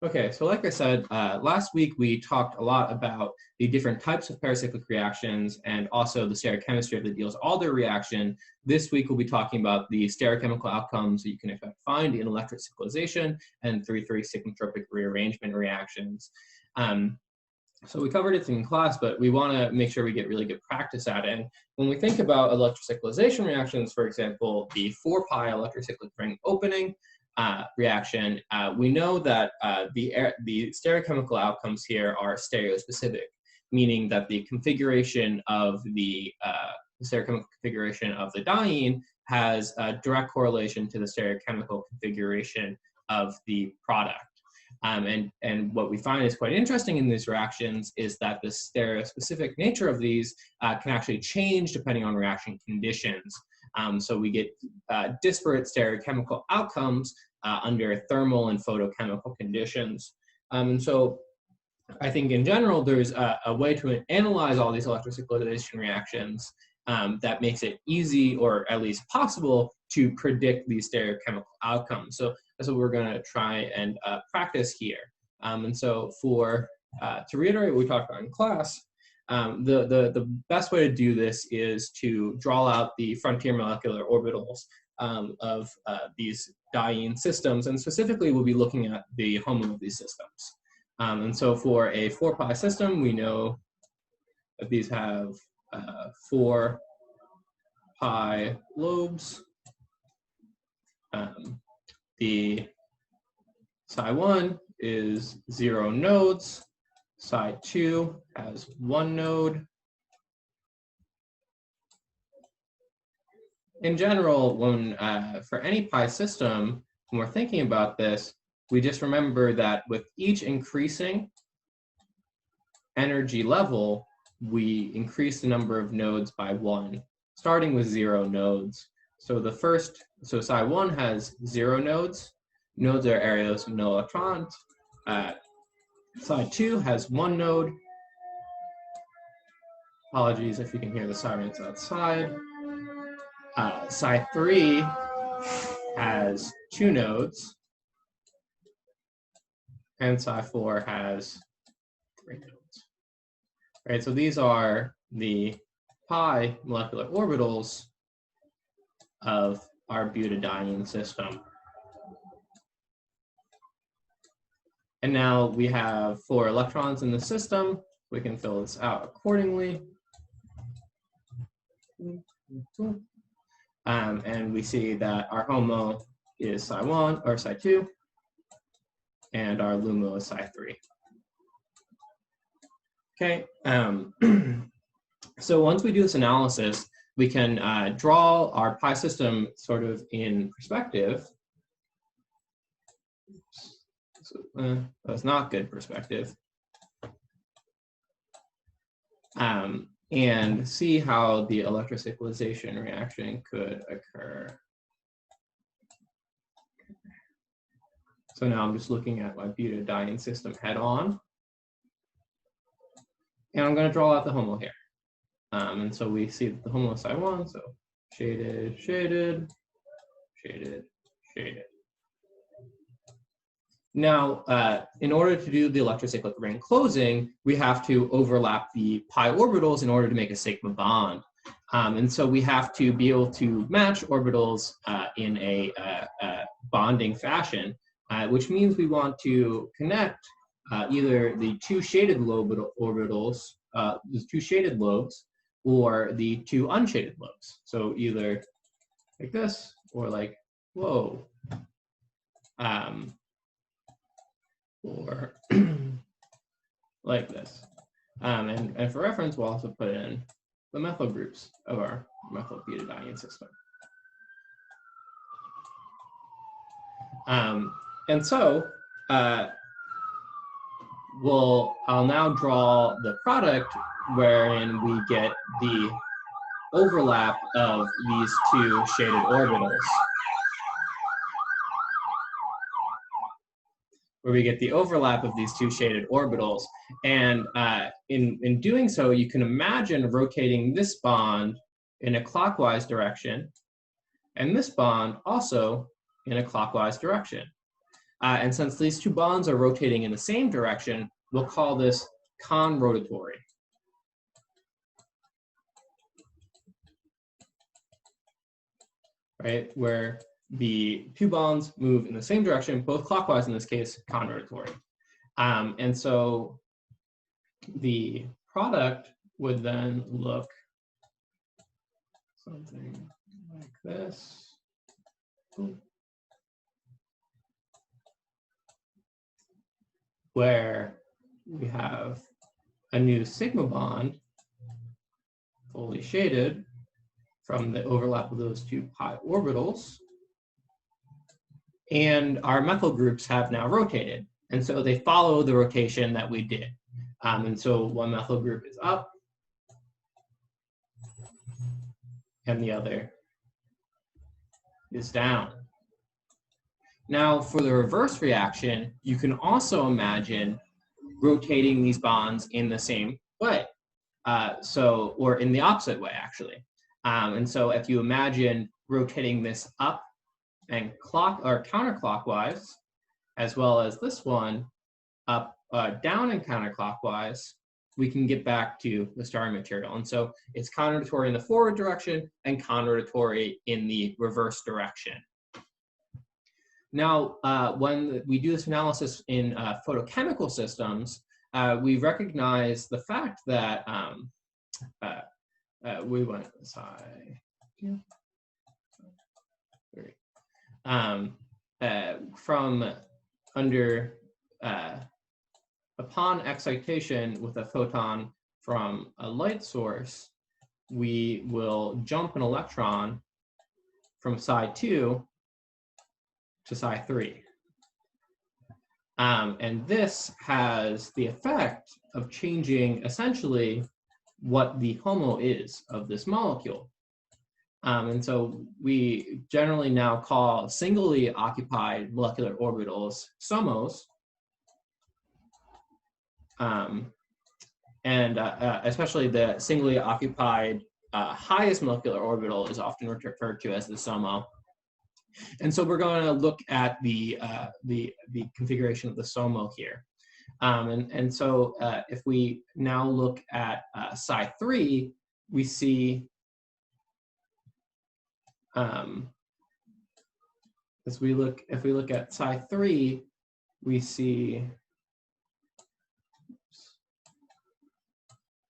Okay, so like I said, last week we talked a lot about the different types of paracyclic reactions and also the stereochemistry of the deals alder reaction. This week we'll be talking about the stereochemical outcomes that you can expect to find in electric cyclization and 3,3 cyclotropic rearrangement reactions. So we covered it in class, but we want to make sure we get really good practice at it. And when we think about electrocyclization reactions, for example, the 4-pi electrocyclic ring opening reaction, we know that the stereochemical outcomes here are stereospecific, meaning that the configuration of the stereochemical configuration of the diene has a direct correlation to the stereochemical configuration of the product. And what we find is quite interesting in these reactions is that the stereospecific nature of these can actually change depending on reaction conditions. So we get disparate stereochemical outcomes under thermal and photochemical conditions. And so I think in general, there's a way to analyze all these electrocyclization reactions that makes it easy, or at least possible, to predict these stereochemical outcomes. So that's what we're going to try and practice here. And so to reiterate what we talked about in class, the best way to do this is to draw out the frontier molecular orbitals of these diene systems, and specifically we'll be looking at the HOMO of these systems. And so for a 4-pi system, we know that these have 4 pi lobes. The psi1 is 0 nodes. Psi2 has 1 node. In general, when for any pi system, when we're thinking about this, we just remember that with each increasing energy level, we increase the number of nodes by 1, starting with 0 nodes. So psi1 has 0 nodes. Nodes are areas with no electrons. Psi2 has 1 node. Apologies if you can hear the sirens outside. Psi3 has 2 nodes. And Psi4 has 3 nodes. Right, so these are the pi molecular orbitals of our butadiene system. And now we have 4 electrons in the system. We can fill this out accordingly. And we see that our HOMO is psi1 or psi2, and our LUMO is psi3. Okay, so once we do this analysis, we can draw our pi system sort of in perspective. That's not good perspective. And see how the electrocyclization reaction could occur. So now I'm just looking at my butadiene system head on. And I'm going to draw out the HOMO here. And so we see that the HOMO is psi1, so shaded, shaded, shaded, shaded. Now, in order to do the electrocyclic ring closing, we have to overlap the pi orbitals in order to make a sigma bond. And so we have to be able to match orbitals in a bonding fashion, which means we want to connect either the 2 shaded orbitals, the 2 shaded lobes, or the 2 unshaded lobes. So either like this or like, whoa. Or like this. And for reference, we'll also put in the methyl groups of our methyl butadiene system. And so I'll now draw the product wherein we get the overlap of these 2 shaded orbitals. Where we get the overlap of these 2 shaded orbitals. And in doing so, you can imagine rotating this bond in a clockwise direction, and this bond also in a clockwise direction. And since these two bonds are rotating in the same direction, we'll call this conrotatory. Right, where the two bonds move in the same direction, both clockwise in this case, conrotatory. And so the product would then look something like this. Where we have a new sigma bond fully shaded from the overlap of those two pi orbitals. And our methyl groups have now rotated. And so they follow the rotation that we did. And so one methyl group is up and the other is down. Now for the reverse reaction, you can also imagine rotating these bonds in the same way. Or in the opposite way, actually. And so if you imagine rotating this up and counterclockwise, as well as this one up, down and counterclockwise, we can get back to the starting material. And so it's conrotatory in the forward direction and conrotatory in the reverse direction. Now, when we do this analysis in photochemical systems, we recognize the fact that we went from under upon excitation with a photon from a light source, we will jump an electron from psi 2 to psi 3. And this has the effect of changing essentially what the HOMO is of this molecule. And so we generally now call singly occupied molecular orbitals SOMOs. Especially the singly occupied highest molecular orbital is often referred to as the SOMO. And so we're going to look at the configuration of the SOMO here. So if we now look at psi 3, we see if we look at psi 3, we see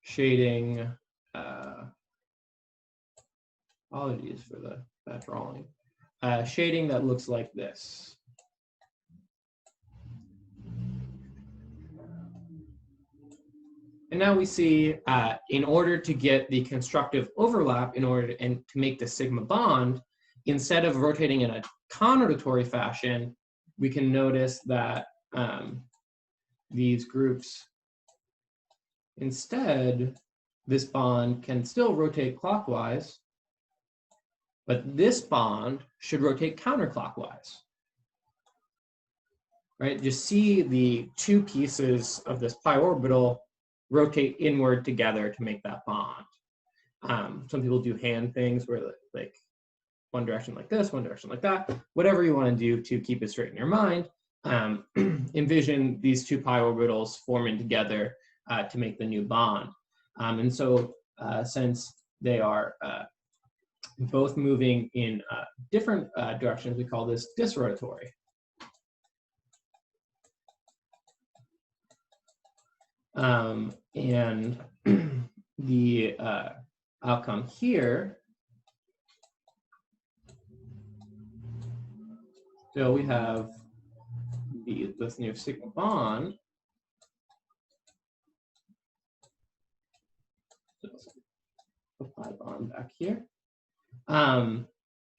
shading. Apologies for that drawing. Shading that looks like this. And now we see, in order to get the constructive overlap, to make the sigma bond, instead of rotating in a conrotatory fashion, we can notice that these groups, instead, this bond can still rotate clockwise, but this bond should rotate counterclockwise. Right? Just see the two pieces of this pi orbital rotate inward together to make that bond. Some people do hand things where like one direction like this, one direction like that, whatever you want to do to keep it straight in your mind. Envision these two pi orbitals forming together to make the new bond. And so since they are both moving in different directions, we call this disrotatory. And the outcome here, so we have this new sigma bond. So the pi bond back here.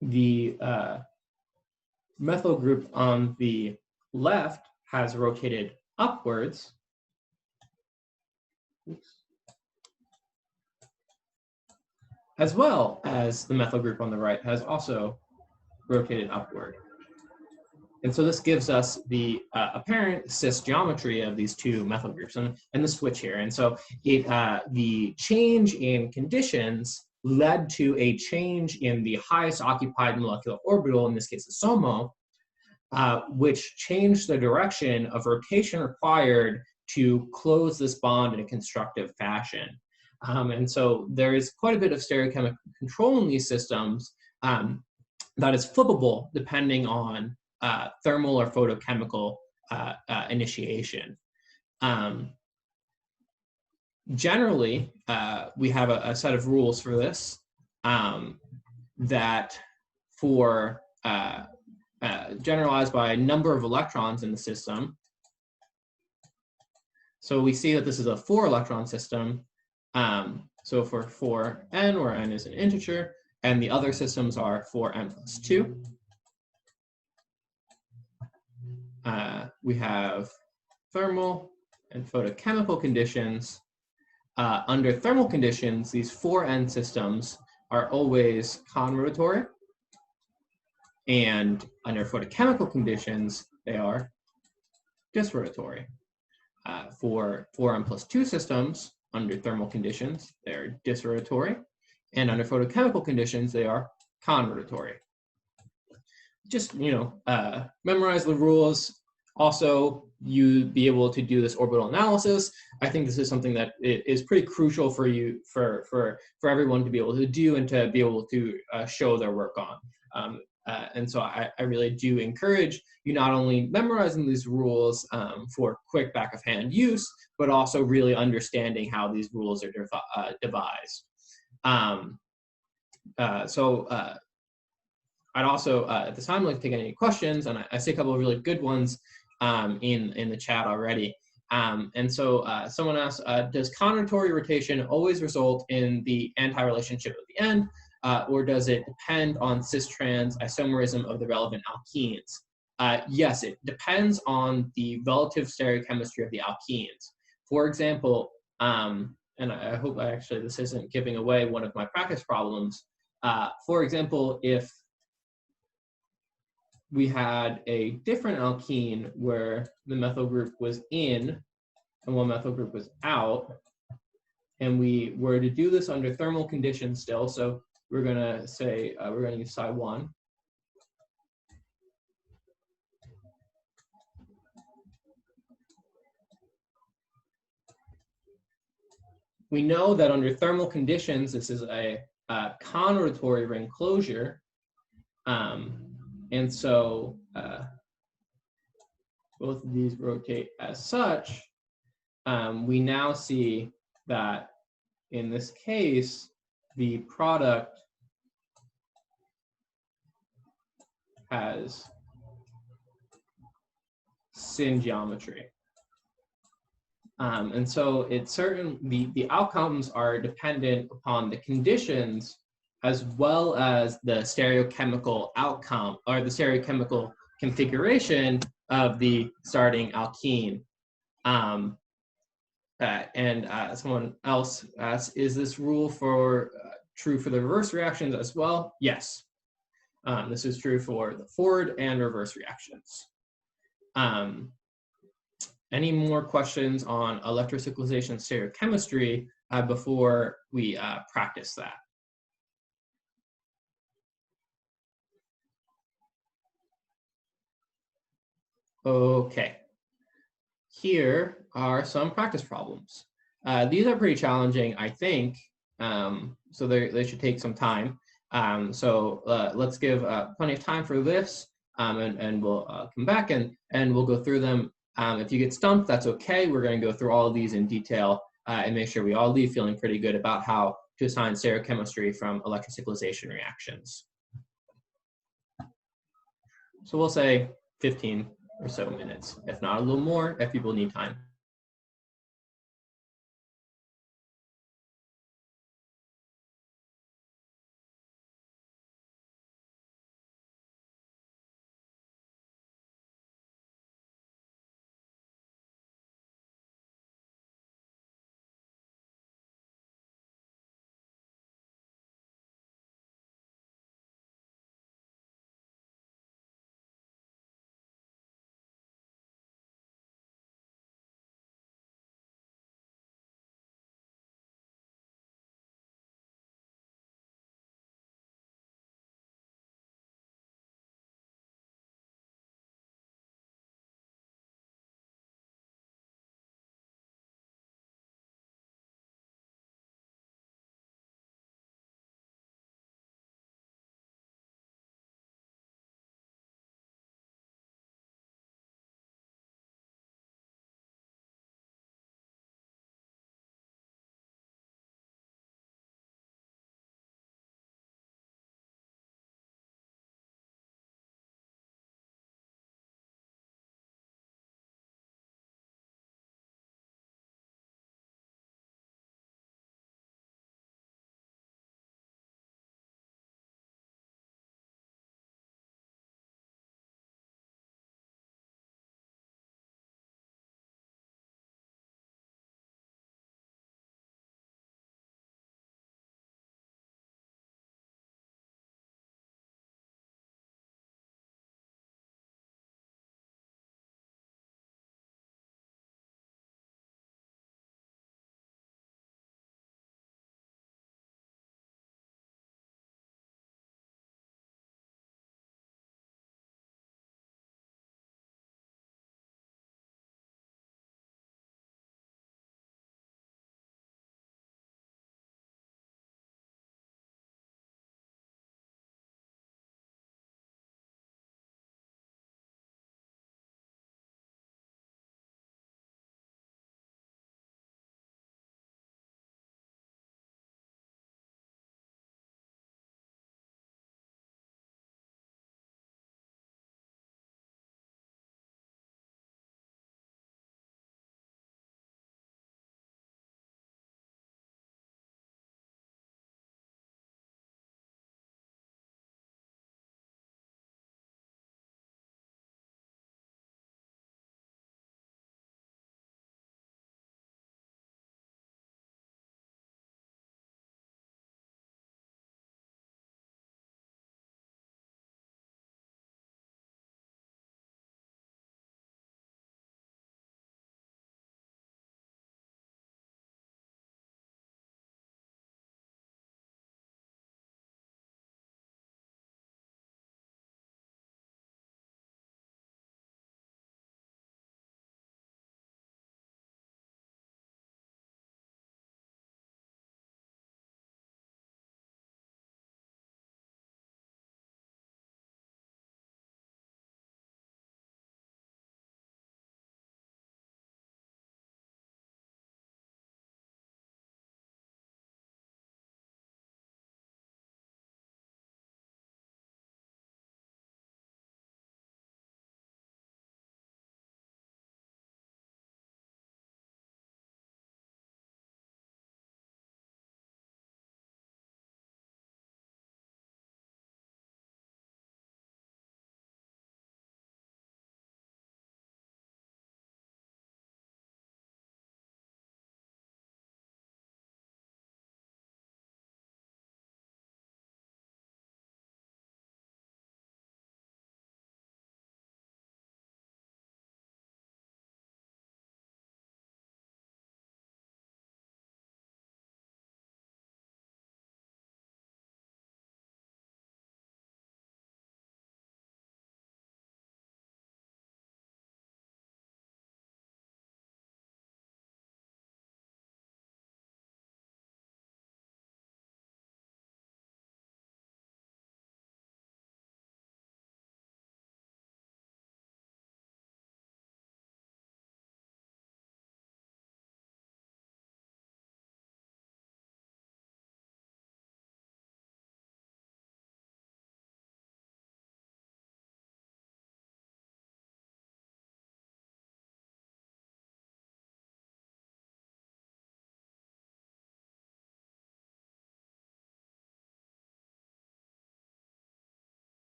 The methyl group on the left has rotated upwards. Oops. As well as the methyl group on the right has also rotated upward. And so this gives us the apparent cis geometry of these two methyl groups and the switch here. And so the change in conditions led to a change in the highest occupied molecular orbital, in this case the SOMO, which change the direction of rotation required to close this bond in a constructive fashion. And so there is quite a bit of stereochemical control in these systems that is flippable depending on thermal or photochemical initiation. Generally, we have a set of rules for this that for generalized by number of electrons in the system. So we see that this is a 4-electron system. So for n, where n is an integer, and the other systems are for n plus 2. We have thermal and photochemical conditions. Under thermal conditions, these 4n systems are always conrotatory. And under photochemical conditions, they are disrotatory. For 4n plus 2 systems, under thermal conditions, they're disrotatory. And under photochemical conditions, they are conrotatory. Just, memorize the rules. Also, you be able to do this orbital analysis. I think this is something that is pretty crucial for you, for everyone to be able to do and to be able to show their work on. And so I really do encourage you not only memorizing these rules for quick back-of-hand use, but also really understanding how these rules are devised. I'd also, at this time, like to take any questions, and I see a couple of really good ones in the chat already. And so someone asked, does conrotatory rotation always result in the anti-relationship at the end, or does it depend on cis-trans isomerism of the relevant alkenes? Yes, it depends on the relative stereochemistry of the alkenes. For example, and I hope this isn't giving away one of my practice problems. For example, if we had a different alkene where the methyl group was in and one methyl group was out, and we were to do this under thermal conditions still, so we're gonna say, we're gonna use Psi1. We know that under thermal conditions, this is a conrotatory ring closure. And so both of these rotate as such. We now see that in this case, the product has syn geometry. And so it's the outcomes are dependent upon the conditions as well as the stereochemical outcome or the stereochemical configuration of the starting alkene. Someone else asks, is this rule true for the reverse reactions as well? Yes. This is true for the forward and reverse reactions. Any more questions on electrocyclization stereochemistry before we practice that? Okay. Here are some practice problems. These are pretty challenging, I think, so they should take some time. Let's give plenty of time for this, and we'll come back and we'll go through them. If you get stumped, that's okay. We're going to go through all of these in detail and make sure we all leave feeling pretty good about how to assign stereochemistry from electrocyclization reactions. So we'll say 15 or so minutes, if not a little more, if people need time.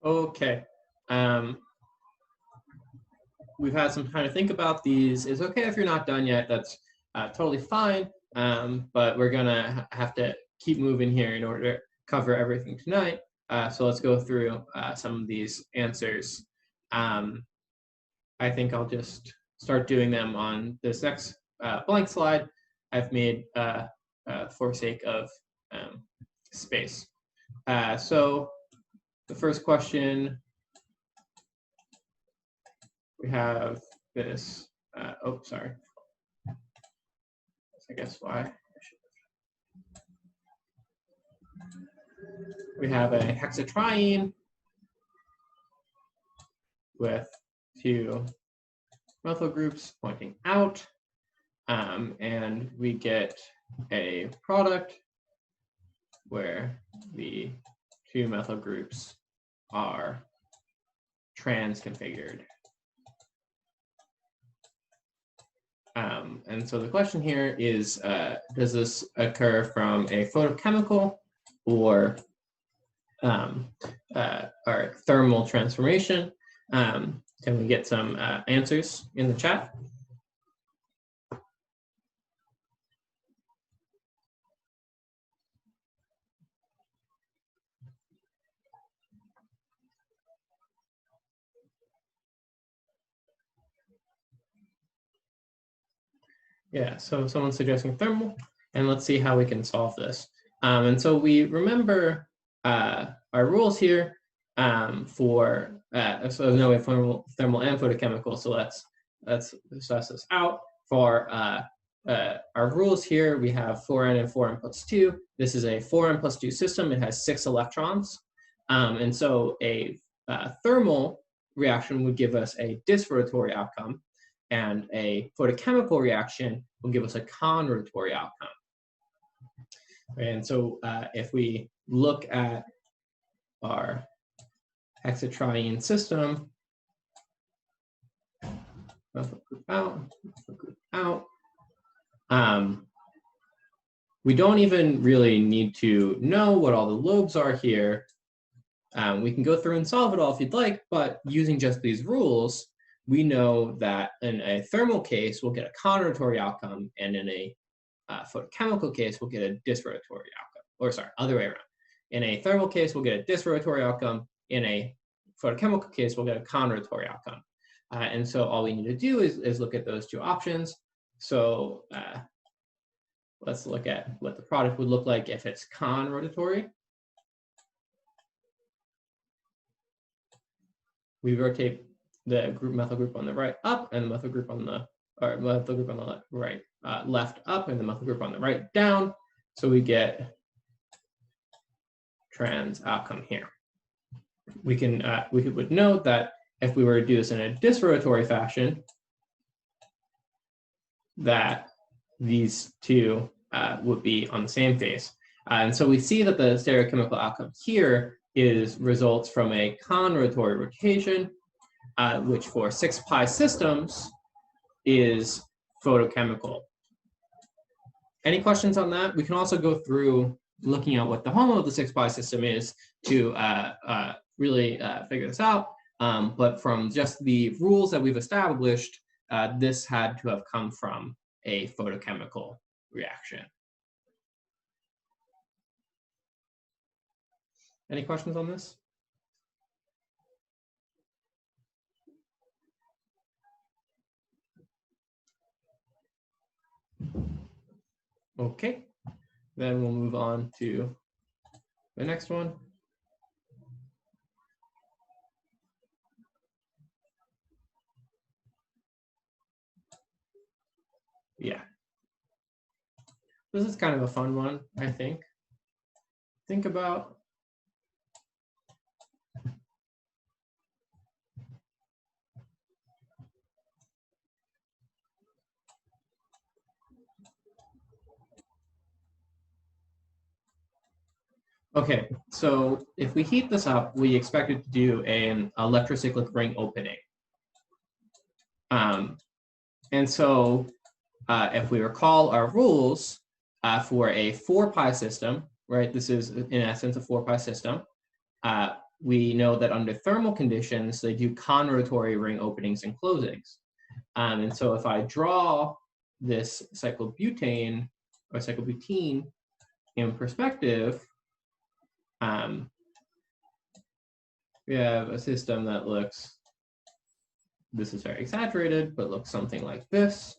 Okay. We've had some time to think about these. It's okay if you're not done yet. That's totally fine. But we're gonna have to keep moving here in order to cover everything tonight. So let's go through some of these answers. I think I'll just start doing them on this next blank slide I've made for sake of space. So the first question, we have this, oh, sorry. I guess why. We have a hexatriene with 2 methyl groups pointing out, and we get a product where the 2 methyl groups are trans-configured. And so the question here is, does this occur from a photochemical or thermal transformation? Can we get some answers in the chat? Yeah, so someone's suggesting thermal, and let's see how we can solve this. And so we remember our rules here for, so no way thermal and photochemical, so let's suss this out. For our rules here, we have 4n and 4n plus 2. This is a 4n plus 2 system. It has 6 electrons. And so a thermal reaction would give us a disrotatory outcome, and a photochemical reaction will give us a conrotatory outcome. And so if we look at our hexatriene system, we don't even really need to know what all the lobes are here. We can go through and solve it all if you'd like, but using just these rules, we know that in a thermal case, we'll get a conrotatory outcome, and in a photochemical case, we'll get a disrotatory outcome. Or sorry, other way around. In a thermal case, we'll get a disrotatory outcome. In a photochemical case, we'll get a conrotatory outcome. And so all we need to do is look at those 2 options. So let's look at what the product would look like if it's conrotatory. We rotate the methyl group on the right up, and the methyl group on the right left up, and the methyl group on the right down. So we get trans outcome here. We would note that if we were to do this in a disrotatory fashion, that these 2 would be on the same phase. And so we see that the stereochemical outcome here results from a conrotatory rotation, which for 6-pi systems is photochemical. Any questions on that? We can also go through looking at what the home of the 6-pi system is to really figure this out. But from just the rules that we've established, this had to have come from a photochemical reaction. Any questions on this? Okay, then we'll move on to the next one. Yeah. This is kind of a fun one, I think. Think about okay, so if we heat this up, we expect it to do an electrocyclic ring opening. And so if we recall our rules for a 4-pi system, right, this is in essence a 4-pi system, we know that under thermal conditions, they do con-rotatory ring openings and closings. And so if I draw this cyclobutane or cyclobutene in perspective, we have a system that looks, this is very exaggerated, but looks something like this.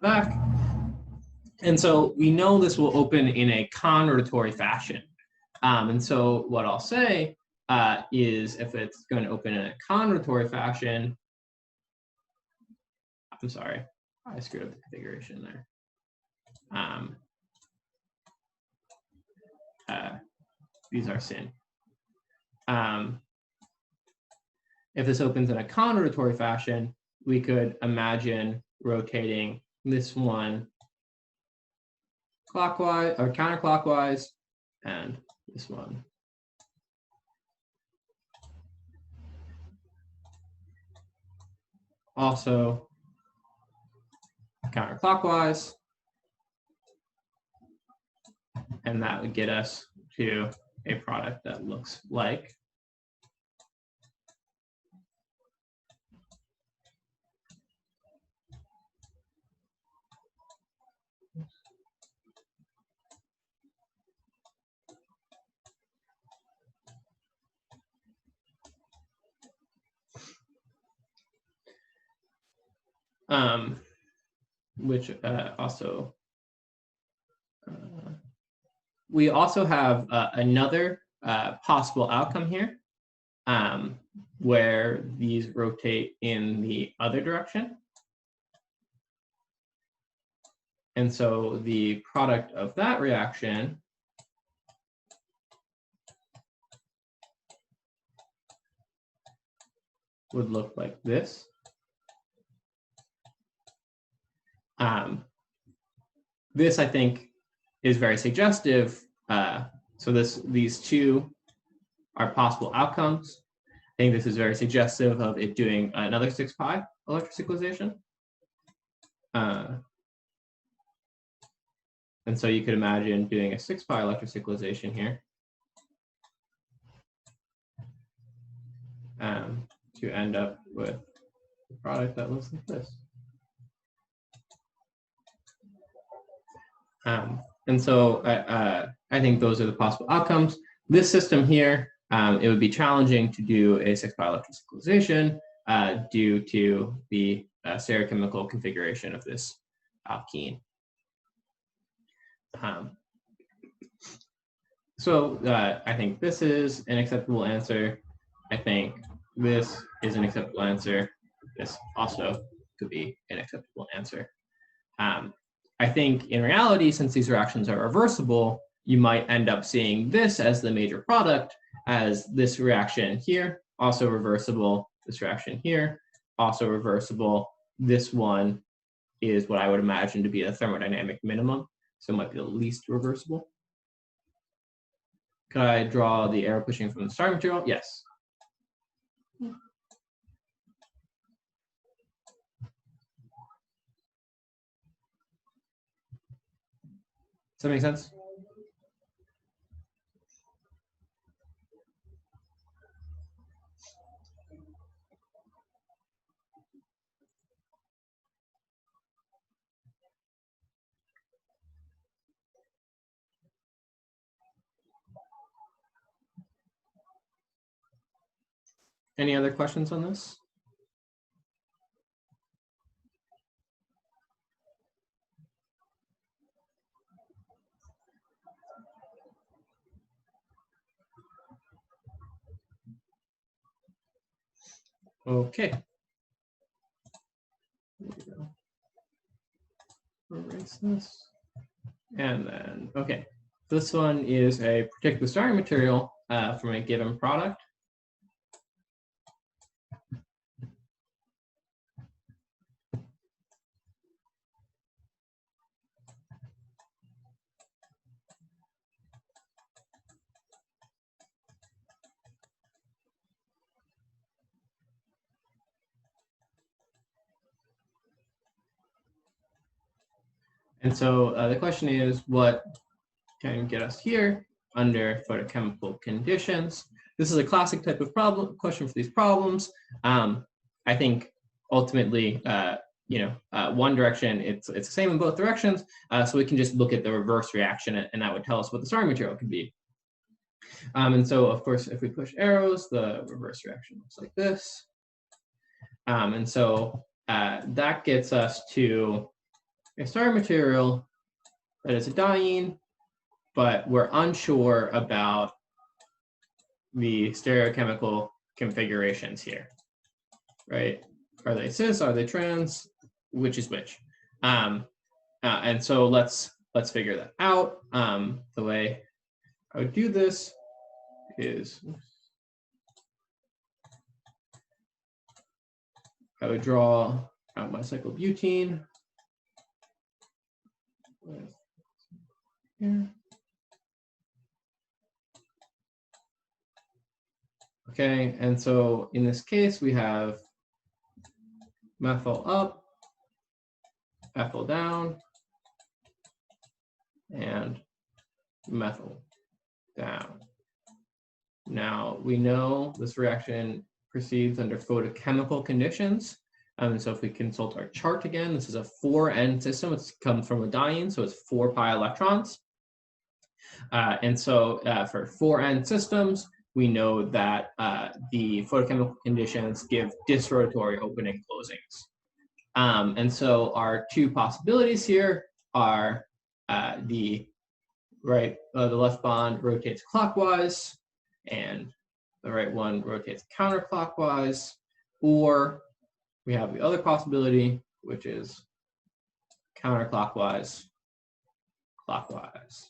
Back. And so we know this will open in a con-rotatory fashion. And so what I'll say is if it's going to open in a con-rotatory fashion, I'm sorry, I screwed up the configuration there. These are sin. If this opens in a con-rotatory fashion, we could imagine rotating this one clockwise or counterclockwise, and this one also counterclockwise, and that would get us to a product that looks like which also we also have another possible outcome here where these rotate in the other direction. And so the product of that reaction would look like this. This, I think, is very suggestive. So these two are possible outcomes. I think this is very suggestive of it doing another 6-pi electrocyclization. And so you could imagine doing a 6-pi electrocyclization here to end up with a product that looks like this. And so I think those are the possible outcomes. This system here, it would be challenging to do a 6-pi electrocyclization due to the stereochemical configuration of this alkene. So I think this is an acceptable answer. I think this is an acceptable answer. This also could be an acceptable answer. I think in reality, since these reactions are reversible, you might end up seeing this as the major product, as this reaction here, also reversible, this reaction here, also reversible. This one is what I would imagine to be the thermodynamic minimum, so it might be the least reversible. Could I draw the arrow pushing from the starting material? Yes. Does that make sense? Any other questions on this? Okay. Erase this. And then, okay. This one is a particular starting material from a given product. And so the question is, what can get us here under photochemical conditions? This is a classic type of question for these problems. I think ultimately, one direction, it's the same in both directions. So we can just look at the reverse reaction, and that would tell us what the starting material could be. And so, of course, if we push arrows, the reverse reaction looks like this. And so that gets us to a starting material that is a diene, but we're unsure about the stereochemical configurations here, right? Are they cis? Are they trans? Which is which? And so let's figure that out. The way I would do this is I would draw out my cyclobutene. Here. Okay, and so in this case, we have methyl up, ethyl down, and methyl down. Now, we know this reaction proceeds under photochemical conditions. So if we consult our chart again, this is a 4N system. It's come from a diene, so it's 4 pi electrons. And so for 4N systems, we know that the photochemical conditions give disrotatory opening closings. And so our two possibilities here are the left bond rotates clockwise, and the right one rotates counterclockwise, or we have the other possibility, which is counterclockwise, clockwise.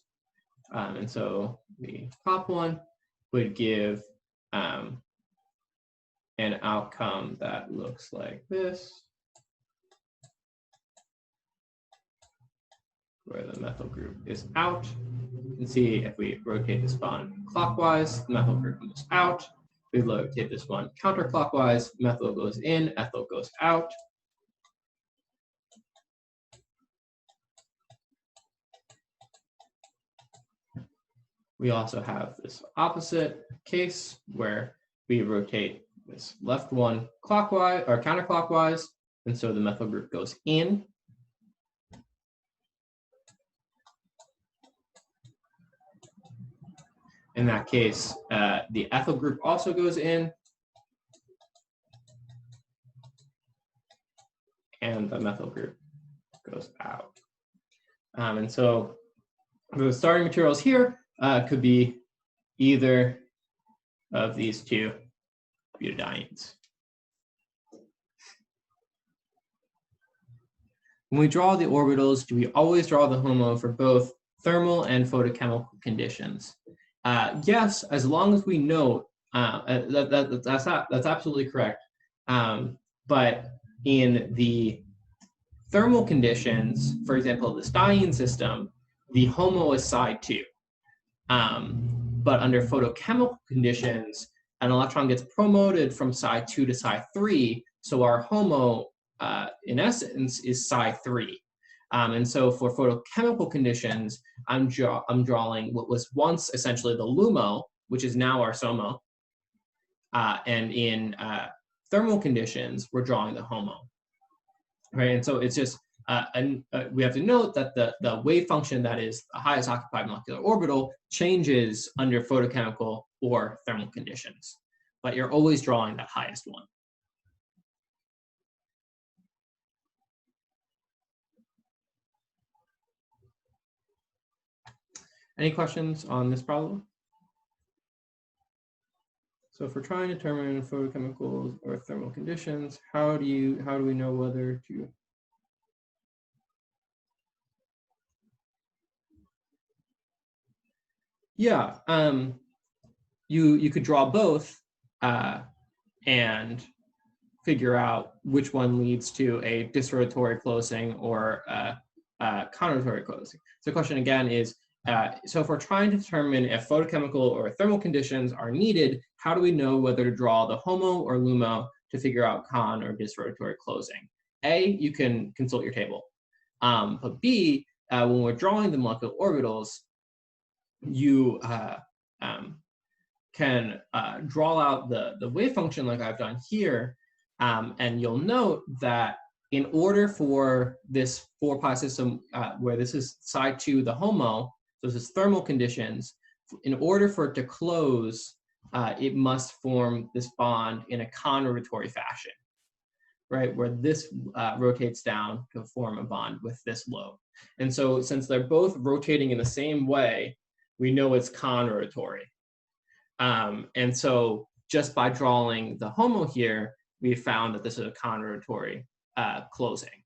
And so the top one would give an outcome that looks like this, where the methyl group is out. You can see if we rotate this bond clockwise, the methyl group moves out. We rotate this one counterclockwise, methyl goes in, ethyl goes out. We also have this opposite case where we rotate this left one clockwise or counterclockwise, and so the methyl group goes in. In that case, the ethyl group also goes in, and the methyl group goes out. And so the starting materials here could be either of these two butadienes. When we draw the orbitals, do we always draw the HOMO for both thermal and photochemical conditions? Yes, as long as we note that's absolutely correct. But in the thermal conditions, for example, this diene system, the HOMO is psi 2. But under photochemical conditions, an electron gets promoted from psi 2 to psi 3, so our HOMO, in essence, is psi 3. And so for photochemical conditions, I'm drawing what was once essentially the LUMO, which is now our SOMO. And in thermal conditions, we're drawing the HOMO. Right, and so it's just, we have to note that the wave function that is the highest occupied molecular orbital changes under photochemical or thermal conditions, but you're always drawing that highest one. Any questions on this problem? So if we're trying to determine photochemical or thermal conditions, how do we know whether to? Yeah, you could draw both and figure out which one leads to a disrotatory closing or counterrotatory closing. So the question again is, so if we're trying to determine if photochemical or thermal conditions are needed, how do we know whether to draw the HOMO or LUMO to figure out con or disrotatory closing? A, you can consult your table. But B, when we're drawing the molecular orbitals, you can draw out the wave function like I've done here, and you'll note that in order for this 4-pi system, where this is side 2, the HOMO, so this is thermal conditions, in order for it to close, it must form this bond in a conrotatory fashion, right, where this rotates down to form a bond with this lobe. And so since they're both rotating in the same way, we know it's conrotatory. And so just by drawing the HOMO here, we found that this is a conrotatory closing.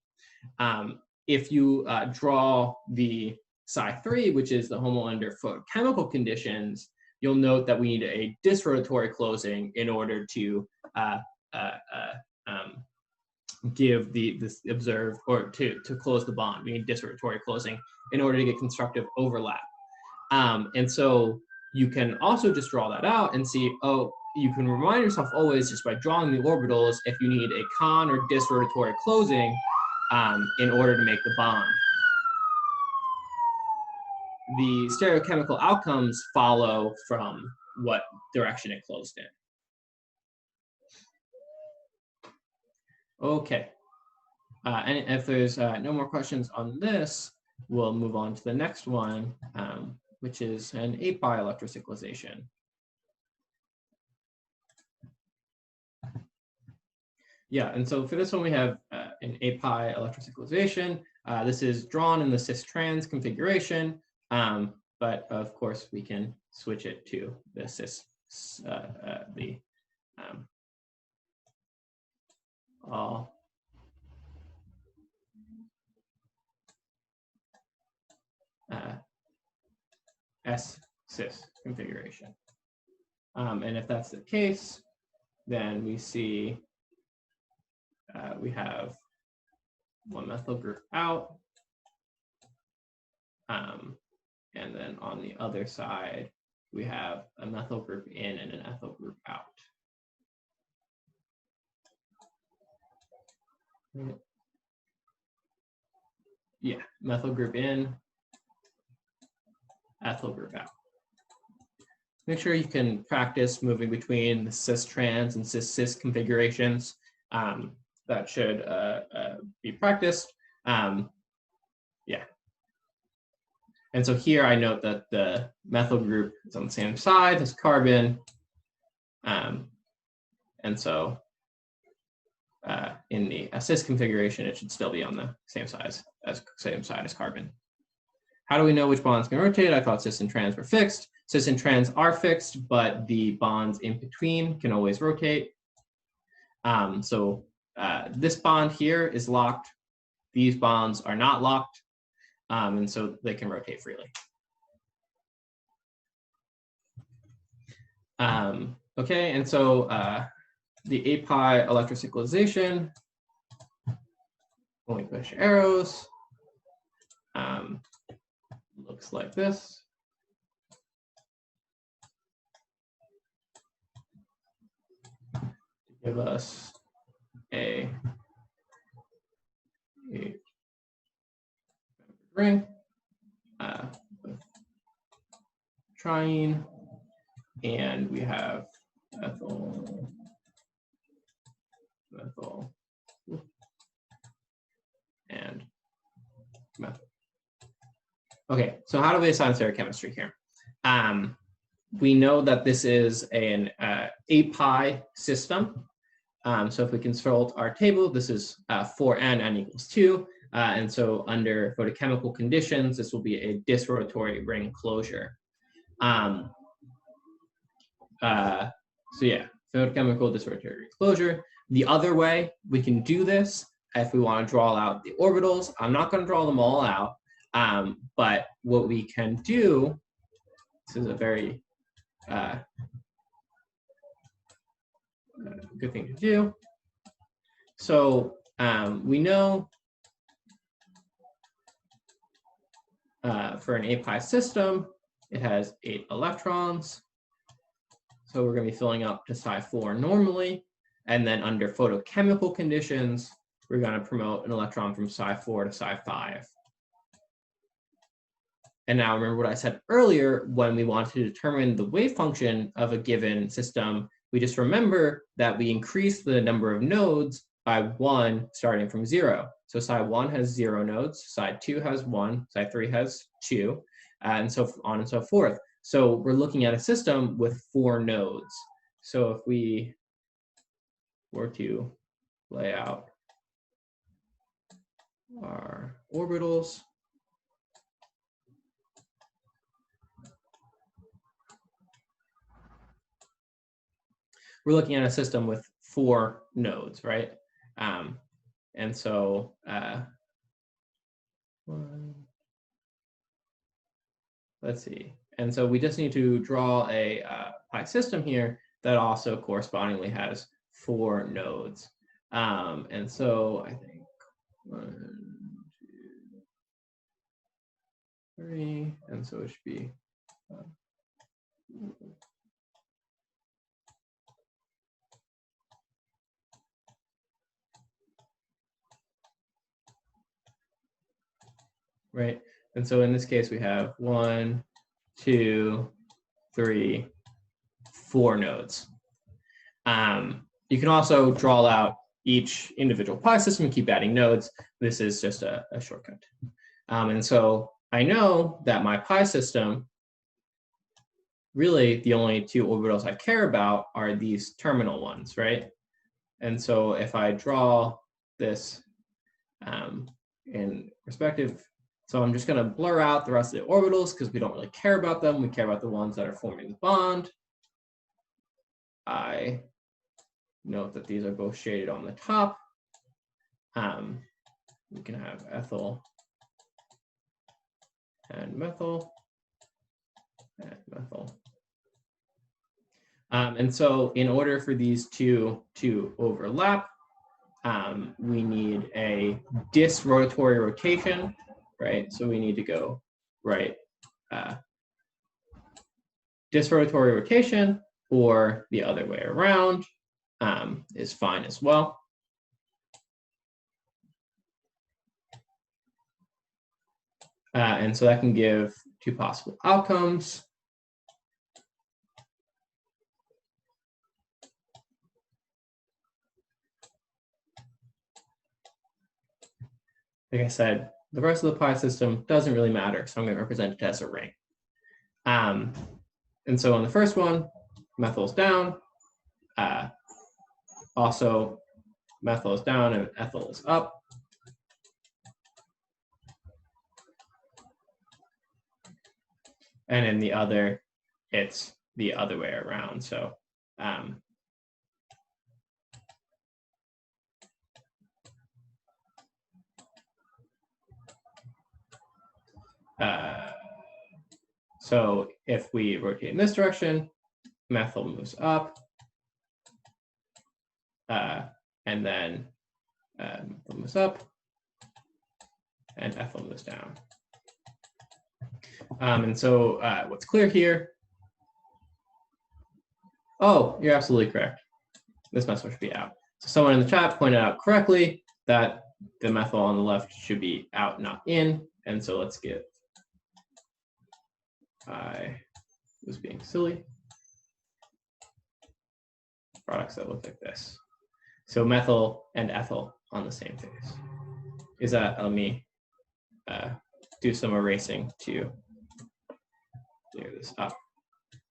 If you draw the psi3, which is the HOMO under photochemical conditions, you'll note that we need a disrotatory closing in order to give this observed, or to close the bond. We need disrotatory closing in order to get constructive overlap. And so you can also just draw that out and see, oh, you can remind yourself always just by drawing the orbitals if you need a con or disrotatory closing in order to make the bond. The stereochemical outcomes follow from what direction it closed in. Okay, and if there's no more questions on this, we'll move on to the next one, which is an 8-pi electrocyclization. Yeah, and so for this one, we have an 8-pi electrocyclization. This is drawn in the cis-trans configuration, but of course, we can switch it to the cis, all S-cis configuration. And if that's the case, then we see we have one methyl group out, and then on the other side, we have a methyl group in and an ethyl group out. Yeah, methyl group in, ethyl group out. Make sure you can practice moving between the cis-trans and cis-cis configurations. That should be practiced. Yeah. And so here I note that the methyl group is on the same side as carbon. And so in the cis configuration, it should still be on the same side as carbon. How do we know which bonds can rotate? I thought cis and trans were fixed. Cis and trans are fixed, but the bonds in between can always rotate. So this bond here is locked. These bonds are not locked, and so they can rotate freely. Okay, and so the 8-pi electrocyclization, when we push arrows, looks like this. Give us a ring with triene, and we have ethyl, methyl, and methyl. Okay, so how do we assign stereochemistry here? We know that this is an 8-pi system. So if we consult our table, this is for n equals 2. And so under photochemical conditions, this will be a disrotatory ring closure. So yeah, photochemical disrotatory closure. The other way we can do this, if we want to draw out the orbitals, I'm not going to draw them all out, but what we can do, this is a very good thing to do. So we know for an 8-pi system, it has 8 electrons. So we're going to be filling up to psi4 normally. And then under photochemical conditions, we're going to promote an electron from psi4 to psi5. And now remember what I said earlier, when we want to determine the wave function of a given system, we just remember that we increase the number of nodes by 1 starting from 0. So side 1 has 0 nodes, side 2 has 1, side 3 has 2, and so on and so forth. So we're looking at a system with 4 nodes. So if we were to lay out our orbitals, we're looking at a system with 4 nodes, right? And so let's see. And so we just need to draw a pi system here that also correspondingly has 4 nodes. And so I think 1, 2, 3, and so it should be right. And so in this case, we have 1, 2, 3, 4 nodes. You can also draw out each individual pi system and keep adding nodes. This is just a shortcut. And so I know that my pi system, really the only 2 orbitals I care about are these terminal ones, right? And so if I draw this in perspective, so I'm just going to blur out the rest of the orbitals because we don't really care about them. We care about the ones that are forming the bond. I note that these are both shaded on the top. We can have ethyl and methyl and methyl. And so in order for these two to overlap, we need a disrotatory rotation, right? So we need to go right. Disrotatory rotation, or the other way around, is fine as well. And so that can give 2 possible outcomes. Like I said, the rest of the pi system doesn't really matter, so I'm going to represent it as a ring. And so on the first one, methyl's down. Also, methyl is down and ethyl is up. And in the other, it's the other way around. So so if we rotate in this direction, methyl moves up, and then methyl moves up, and ethyl moves down. And so what's clear here? Oh, you're absolutely correct. This methyl should be out. So someone in the chat pointed out correctly that the methyl on the left should be out, not in. And so let's get, I was being silly, products that look like this. So methyl and ethyl on the same phase. Is that, let me do some erasing to clear this up.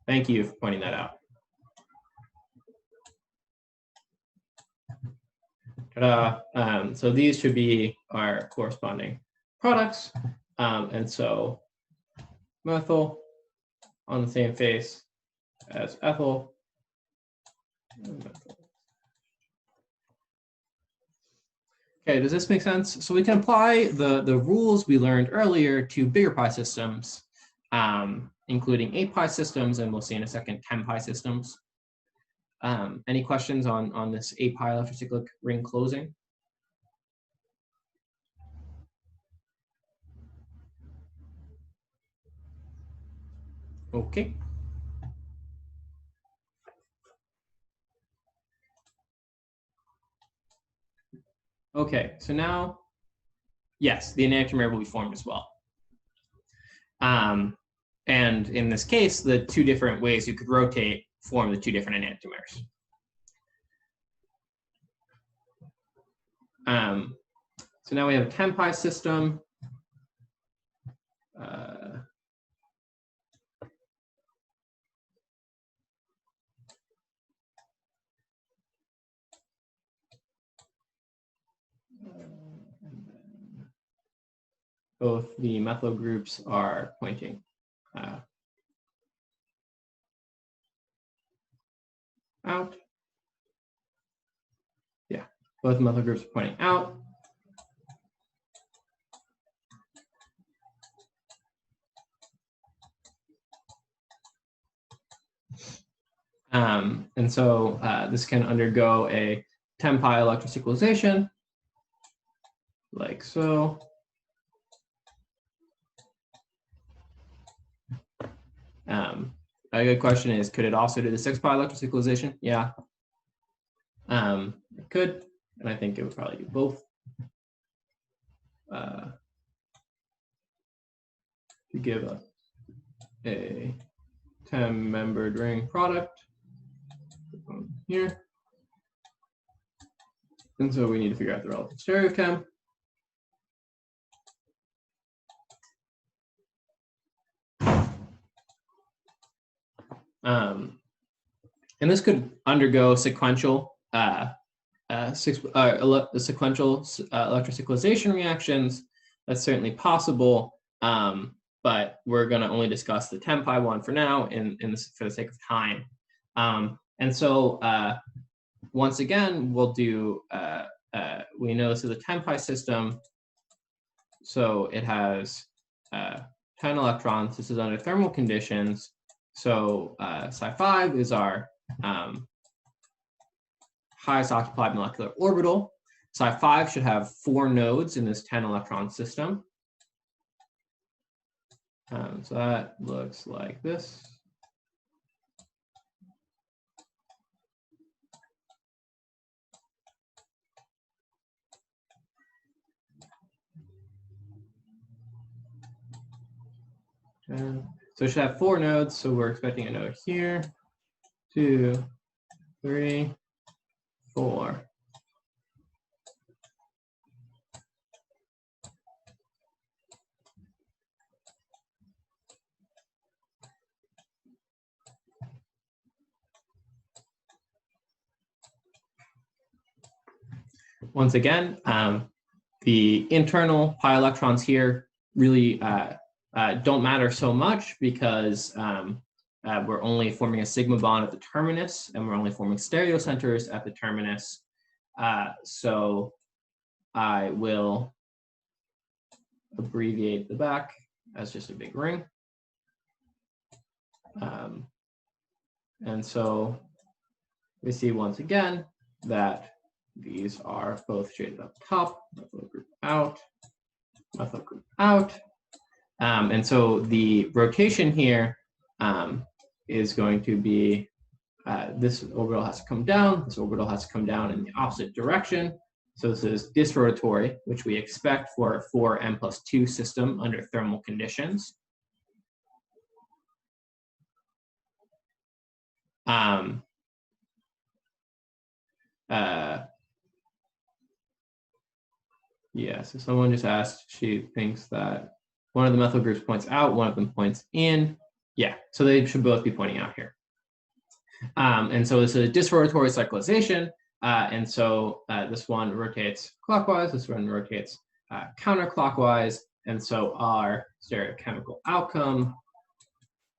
Thank you for pointing that out. Ta-da. So these should be our corresponding products. And so methyl on the same face as ethyl. Okay, does this make sense? So we can apply the rules we learned earlier to bigger pi systems, including 8 pi systems, and we'll see in a second 10 pi systems. Any questions on this 8 pi electrocyclic ring closing? Okay. Okay, so now, yes, the enantiomer will be formed as well. And in this case, the two different ways you could rotate form the two different enantiomers. So now we have a 10 pi system. Both the methyl groups are pointing out. Yeah, both methyl groups are pointing out. And so this can undergo a 10 pi electrocyclization, like so. A good question is, could it also do the 6 pi electrocyclization? Yeah, it could, and I think it would probably do both. To give us a 10-membered ring product here. And so we need to figure out the relative stereochem. And this could undergo sequential electrocyclization reactions. That's certainly possible, but we're going to only discuss the 10 pi one for now, for the sake of time. And so once again, we'll do. We know this is a 10 pi system, so it has 10 electrons. This is under thermal conditions. So psi5 is our highest occupied molecular orbital. Psi5 should have 4 nodes in this 10 electron system. So that looks like this. So it should have 4 nodes. So we're expecting a node here, 2, 3, 4. Once again, the internal pi electrons here really don't matter so much because we're only forming a sigma bond at the terminus, and we're only forming stereocenters at the terminus. So I will abbreviate the back as just a big ring. And so we see once again that these are both shaded up top, methyl group out, methyl group out. And so the rotation here is going to be, this orbital has to come down, this orbital has to come down in the opposite direction. So this is disrotatory, which we expect for a 4n+2 system under thermal conditions. Yeah, so someone just asked, she thinks that one of the methyl groups points out, one of them points in. Yeah, so they should both be pointing out here. And so this is a disrotatory cyclization. And so this one rotates clockwise, this one rotates counterclockwise. And so our stereochemical outcome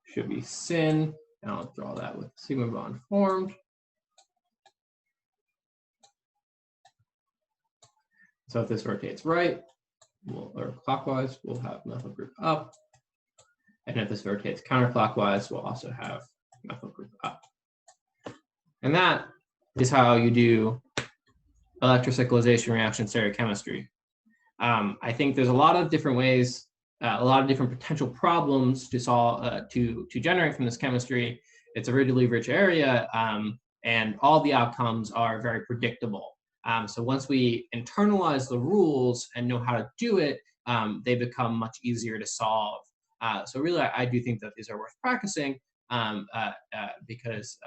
should be syn. And I'll draw that with sigma bond formed. So if this rotates right, or clockwise, we'll have methyl group up. And if this rotates counterclockwise, we'll also have methyl group up. And that is how you do electrocyclization reaction stereochemistry. I think there's a lot of different ways, a lot of different potential problems to solve, to generate from this chemistry. It's a really rich area, and all the outcomes are very predictable. So once we internalize the rules and know how to do it, they become much easier to solve. So really, I do think that these are worth practicing because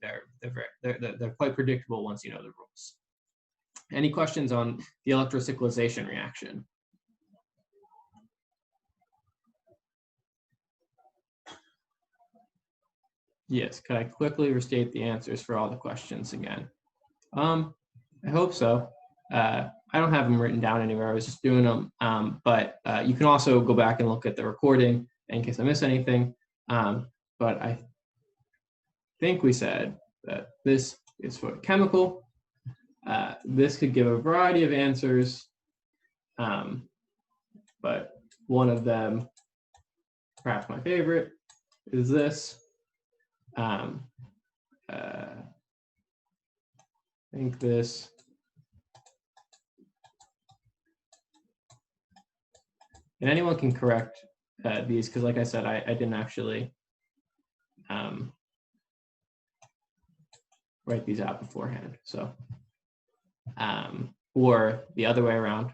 they're quite predictable once you know the rules. Any questions on the electrocyclization reaction? Yes, could I quickly restate the answers for all the questions again? I hope so. I don't have them written down anywhere. I was just doing them, but you can also go back and look at the recording in case I miss anything. But I think we said that this is for chemical. This could give a variety of answers, but one of them, perhaps my favorite, is this. I think this. And anyone can correct these because, like I said, I didn't actually write these out beforehand. So, or the other way around.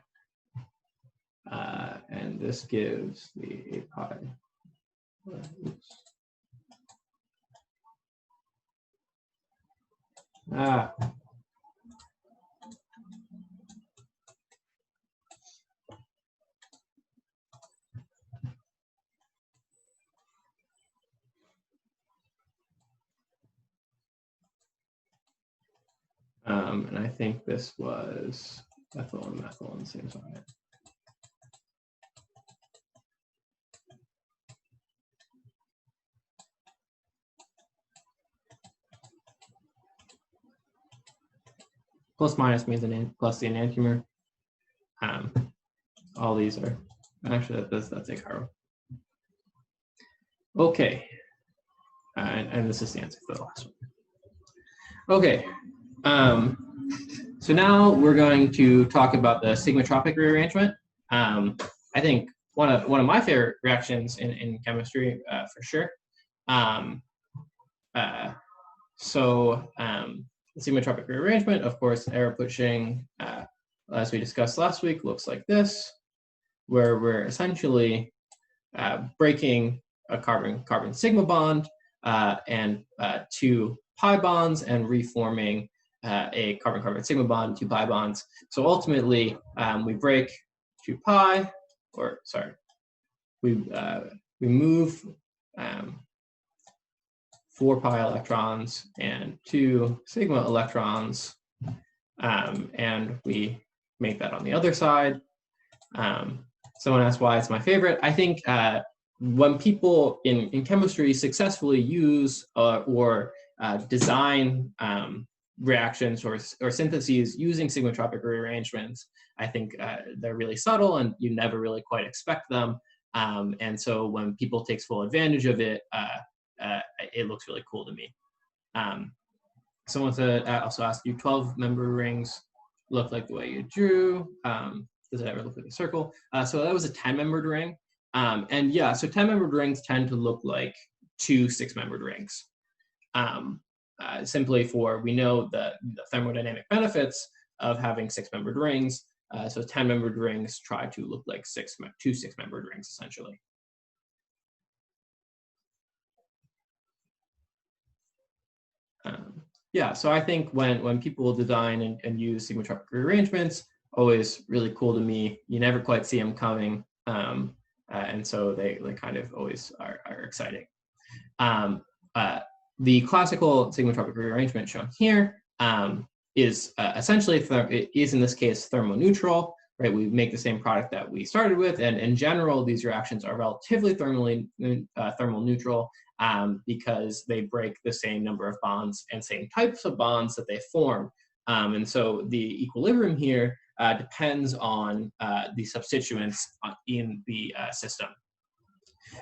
And this gives the pi. Oops. And I think this was methyl and methyl on the same side. Plus minus means plus the enantiomer. All these are actually that's a carbon. Okay, and this is the answer for the last one. Okay, so now we're going to talk about the sigmatropic rearrangement. I think one of my favorite reactions in chemistry for sure. The sigmatropic rearrangement, of course, arrow pushing, as we discussed last week, looks like this, where we're essentially breaking a carbon sigma bond and 2 pi bonds and reforming a carbon sigma bond, 2 pi bonds. So ultimately, we break 2 pi, or sorry, we move 4 pi electrons and 2 sigma electrons, and we make that on the other side. Someone asked why it's my favorite. I think when people in chemistry successfully use or design reactions or syntheses using sigmatropic rearrangements, I think they're really subtle and you never really quite expect them. And so when people take full advantage of it, it looks really cool to me. Someone said, also asked you, 12-member rings look like the way you drew. Does it ever look like a circle? So that was a 10-membered ring. And yeah, so 10-membered rings tend to look like 2 6-membered rings. Simply for, we know the thermodynamic benefits of having 6-membered rings. So 10-membered rings try to look like 2 6-membered rings, essentially. Yeah, so I think when people design and use sigmatropic rearrangements, always really cool to me. You never quite see them coming, and so they kind of always are exciting. The classical sigmatropic rearrangement shown here is essentially, it is in this case thermoneutral, right? We make the same product that we started with, and in general, these reactions are relatively thermal neutral because they break the same number of bonds and same types of bonds that they form. And so the equilibrium here depends on the substituents in the system.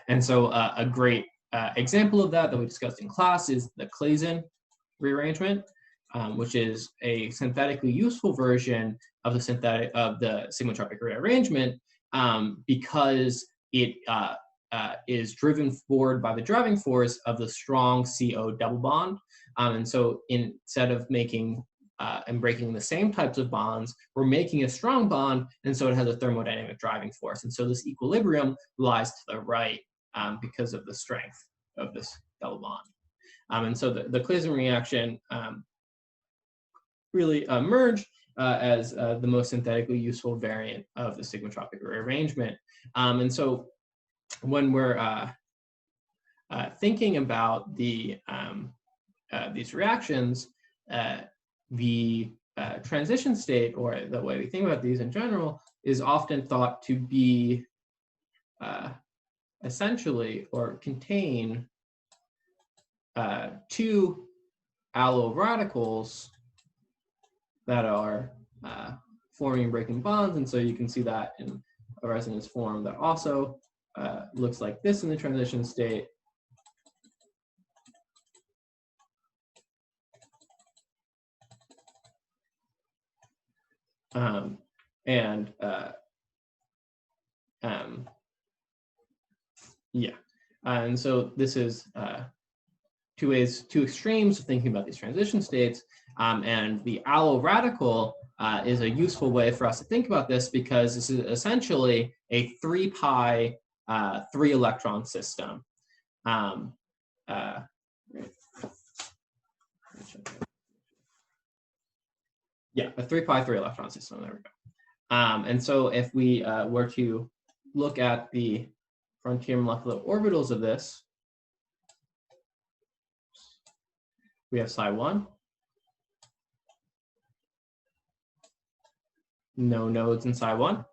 And so a great example of that we discussed in class is the Claisen rearrangement, which is a synthetically useful version of the sigmatropic rearrangement because it is driven forward by the driving force of the strong CO double bond. And so instead of making and breaking the same types of bonds, we're making a strong bond, and so it has a thermodynamic driving force. And so this equilibrium lies to the right because of the strength of this double bond. And so the Claisen reaction really emerged as the most synthetically useful variant of the sigmatropic rearrangement. And so when we're thinking about these reactions, the transition state, or the way we think about these in general, is often thought to be essentially or contain two alloradicals that are forming and breaking bonds. And so you can see that in a resonance form that also looks like this in the transition state. And so this is two extremes of thinking about these transition states. And the alloradical is a useful way for us to think about this, because this is essentially a 3 pi 3 electron system. Yeah, a 3 pi 3 electron system. There we go. And so if we were to look at the frontier molecular orbitals of this, we have psi 1. No nodes in psi 1.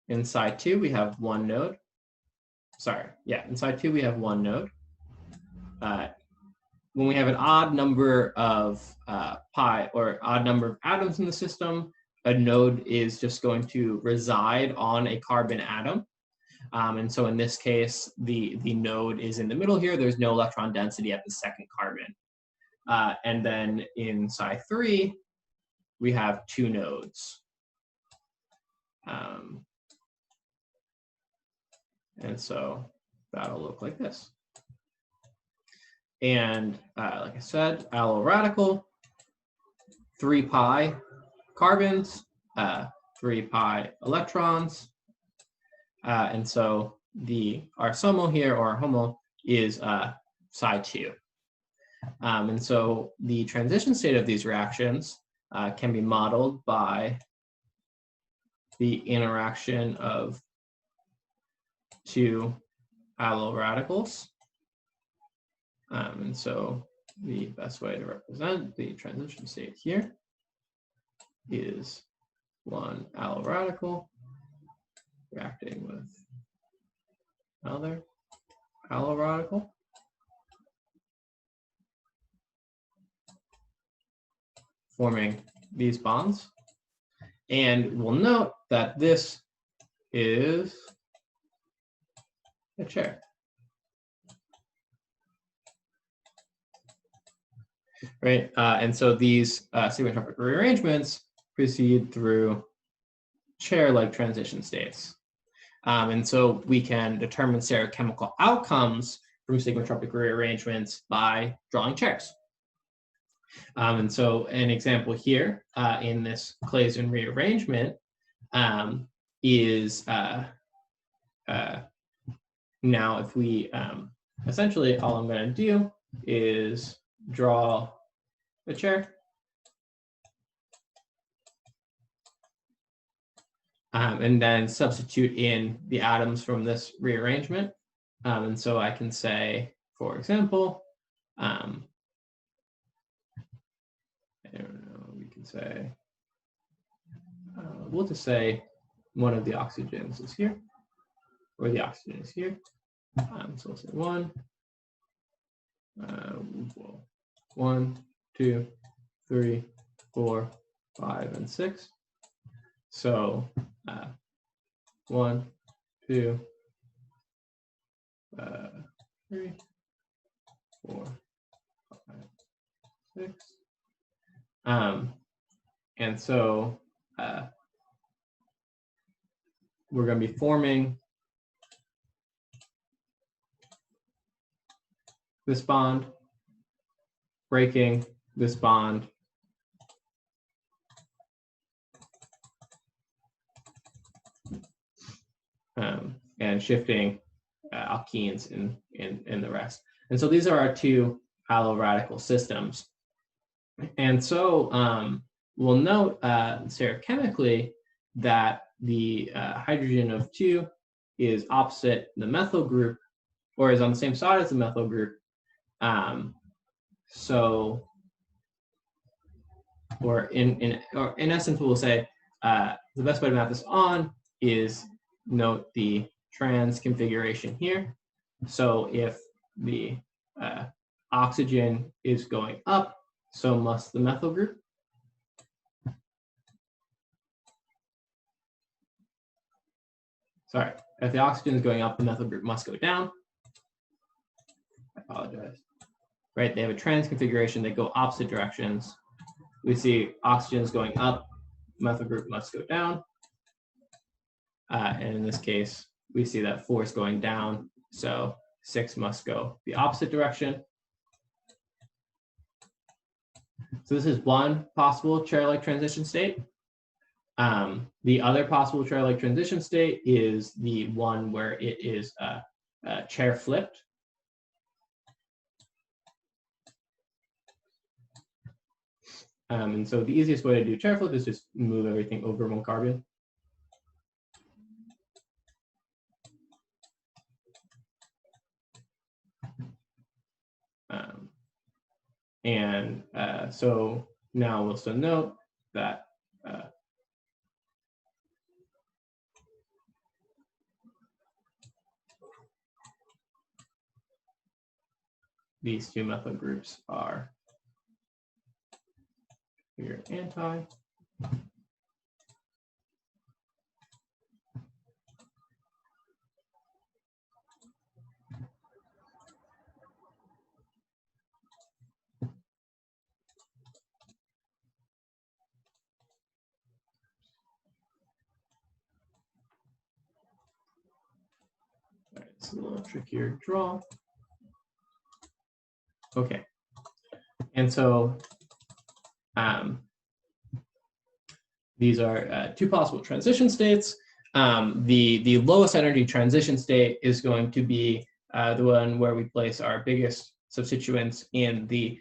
In psi 2, we have 1 node. In psi 2, we have 1 node. When we have an odd number of pi, or odd number of atoms in the system, a node is just going to reside on a carbon atom. And so in this case, the node is in the middle here. There's no electron density at the second carbon. And then in psi 3, we have 2 nodes. And so that'll look like this. And like I said, alloradical, 3 pi carbons, 3 pi electrons. And so our SOMO here, or our HOMO, is psi 2. And so the transition state of these reactions can be modeled by the interaction of 2 alloradicals. And so the best way to represent the transition state here is 1 alloradical reacting with another alloradical. Forming these bonds. And we'll note that this is a chair. Right, and so these sigmatropic rearrangements proceed through chair-like transition states. And so we can determine stereochemical outcomes from sigmatropic rearrangements by drawing chairs. And so an example here in this Claisen rearrangement is now if we essentially all I'm going to do is draw a chair. And then substitute in the atoms from this rearrangement. And so I can say, for example, I don't know, we can say, we'll just say one of the oxygens is here, or the oxygen is here. So we'll say 1, 1, 2, 3, 4, 5, and 6. So 1, 2, 3, 4, 5, 6. And so we're going to be forming this bond, breaking this bond, and shifting alkenes in the rest. And so these are our two alloradical systems. And so we'll note stereochemically that the hydrogen of 2 is opposite the methyl group, or is on the same side as the methyl group. Or in essence, we'll say the best way to map this on is note the trans configuration here. So if the oxygen is going up, so must the methyl group. Sorry, if the oxygen is going up, the methyl group must go down. I apologize. Right, they have a trans configuration, they go opposite directions. We see oxygen is going up, methyl group must go down. And in this case, we see that 4 is going down, so 6 must go the opposite direction. So this is one possible chair-like transition state. The other possible chair-like transition state is the one where it is chair flipped. And so the easiest way to do chair flip is just move everything over 1 carbon. So now we'll still note that these two methyl groups are here anti. It's a little trickier to draw. Okay, and so these are two possible transition states. The lowest energy transition state is going to be the one where we place our biggest substituents in the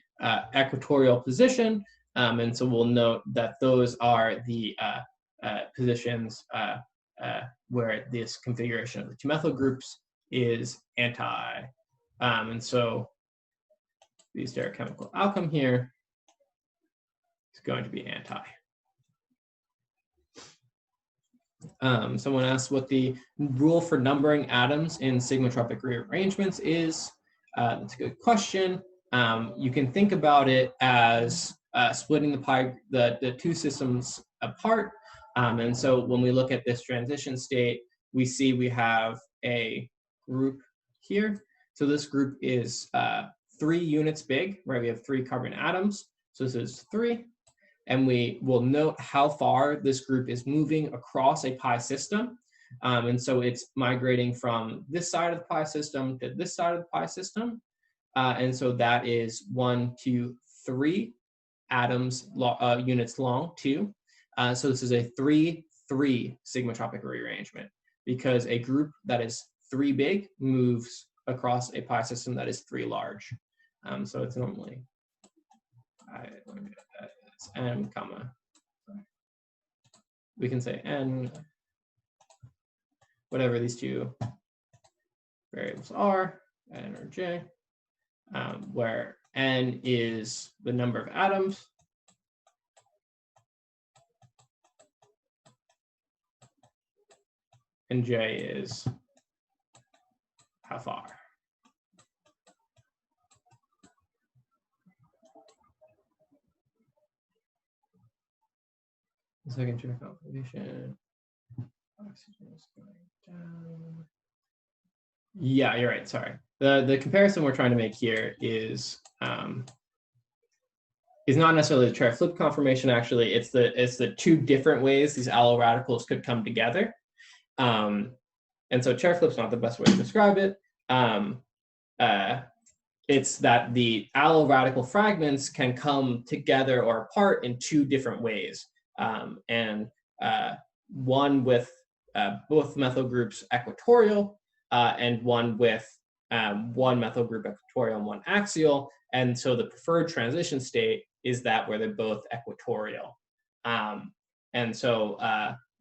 equatorial position. And so we'll note that those are the positions where this configuration of the two methyl groups is anti. And so the stereochemical outcome here is going to be anti. Someone asked what the rule for numbering atoms in sigmatropic rearrangements is. That's a good question. You can think about it as splitting the two systems apart. And so when we look at this transition state, we see we have a group here. So this group is 3 units big, right? We have 3 carbon atoms. So this is 3. And we will note how far this group is moving across a pi system. And so it's migrating from this side of the pi system to this side of the pi system. And so that is 1, 2, 3 atoms, units long, 2. So this is a 3, 3 sigmatropic rearrangement, because a group that is 3 big moves across a pi system that is 3 large. So it's normally, it's n comma, we can say n, whatever these two variables are, n or j, where n is the number of atoms, and j is how far. Second chair configuration. Oxygen is going down. Yeah, you're right. Sorry. The comparison we're trying to make here is not necessarily the chair flip conformation. Actually, it's the 2 different ways these alloradicals could come together. And so chair flip's not the best way to describe it. It's that the alloradical fragments can come together or apart in 2 different ways. And one with both methyl groups equatorial and one with one methyl group equatorial and one axial. And so the preferred transition state is that where they're both equatorial. And so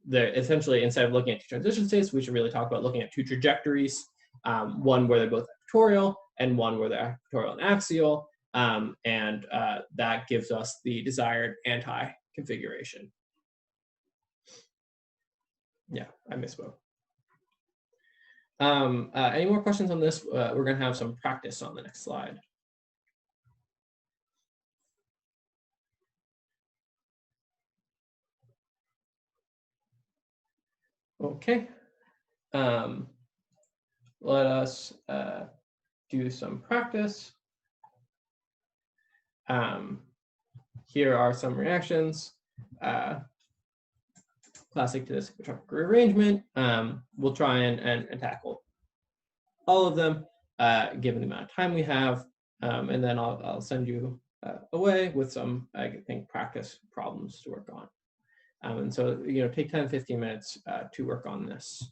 they're essentially, instead of looking at two transition states, we should really talk about looking at two trajectories, one where they're both equatorial and one where they're equatorial and axial. And that gives us the desired anti-configuration. Yeah, I misspoke. Any more questions on this? We're going to have some practice on the next slide. Okay. Let us do some practice. Here are some reactions. Classic to this rearrangement. We'll try and tackle all of them given the amount of time we have. And then I'll send you away with some, I think, practice problems to work on. And so, take 10, 15 minutes to work on this.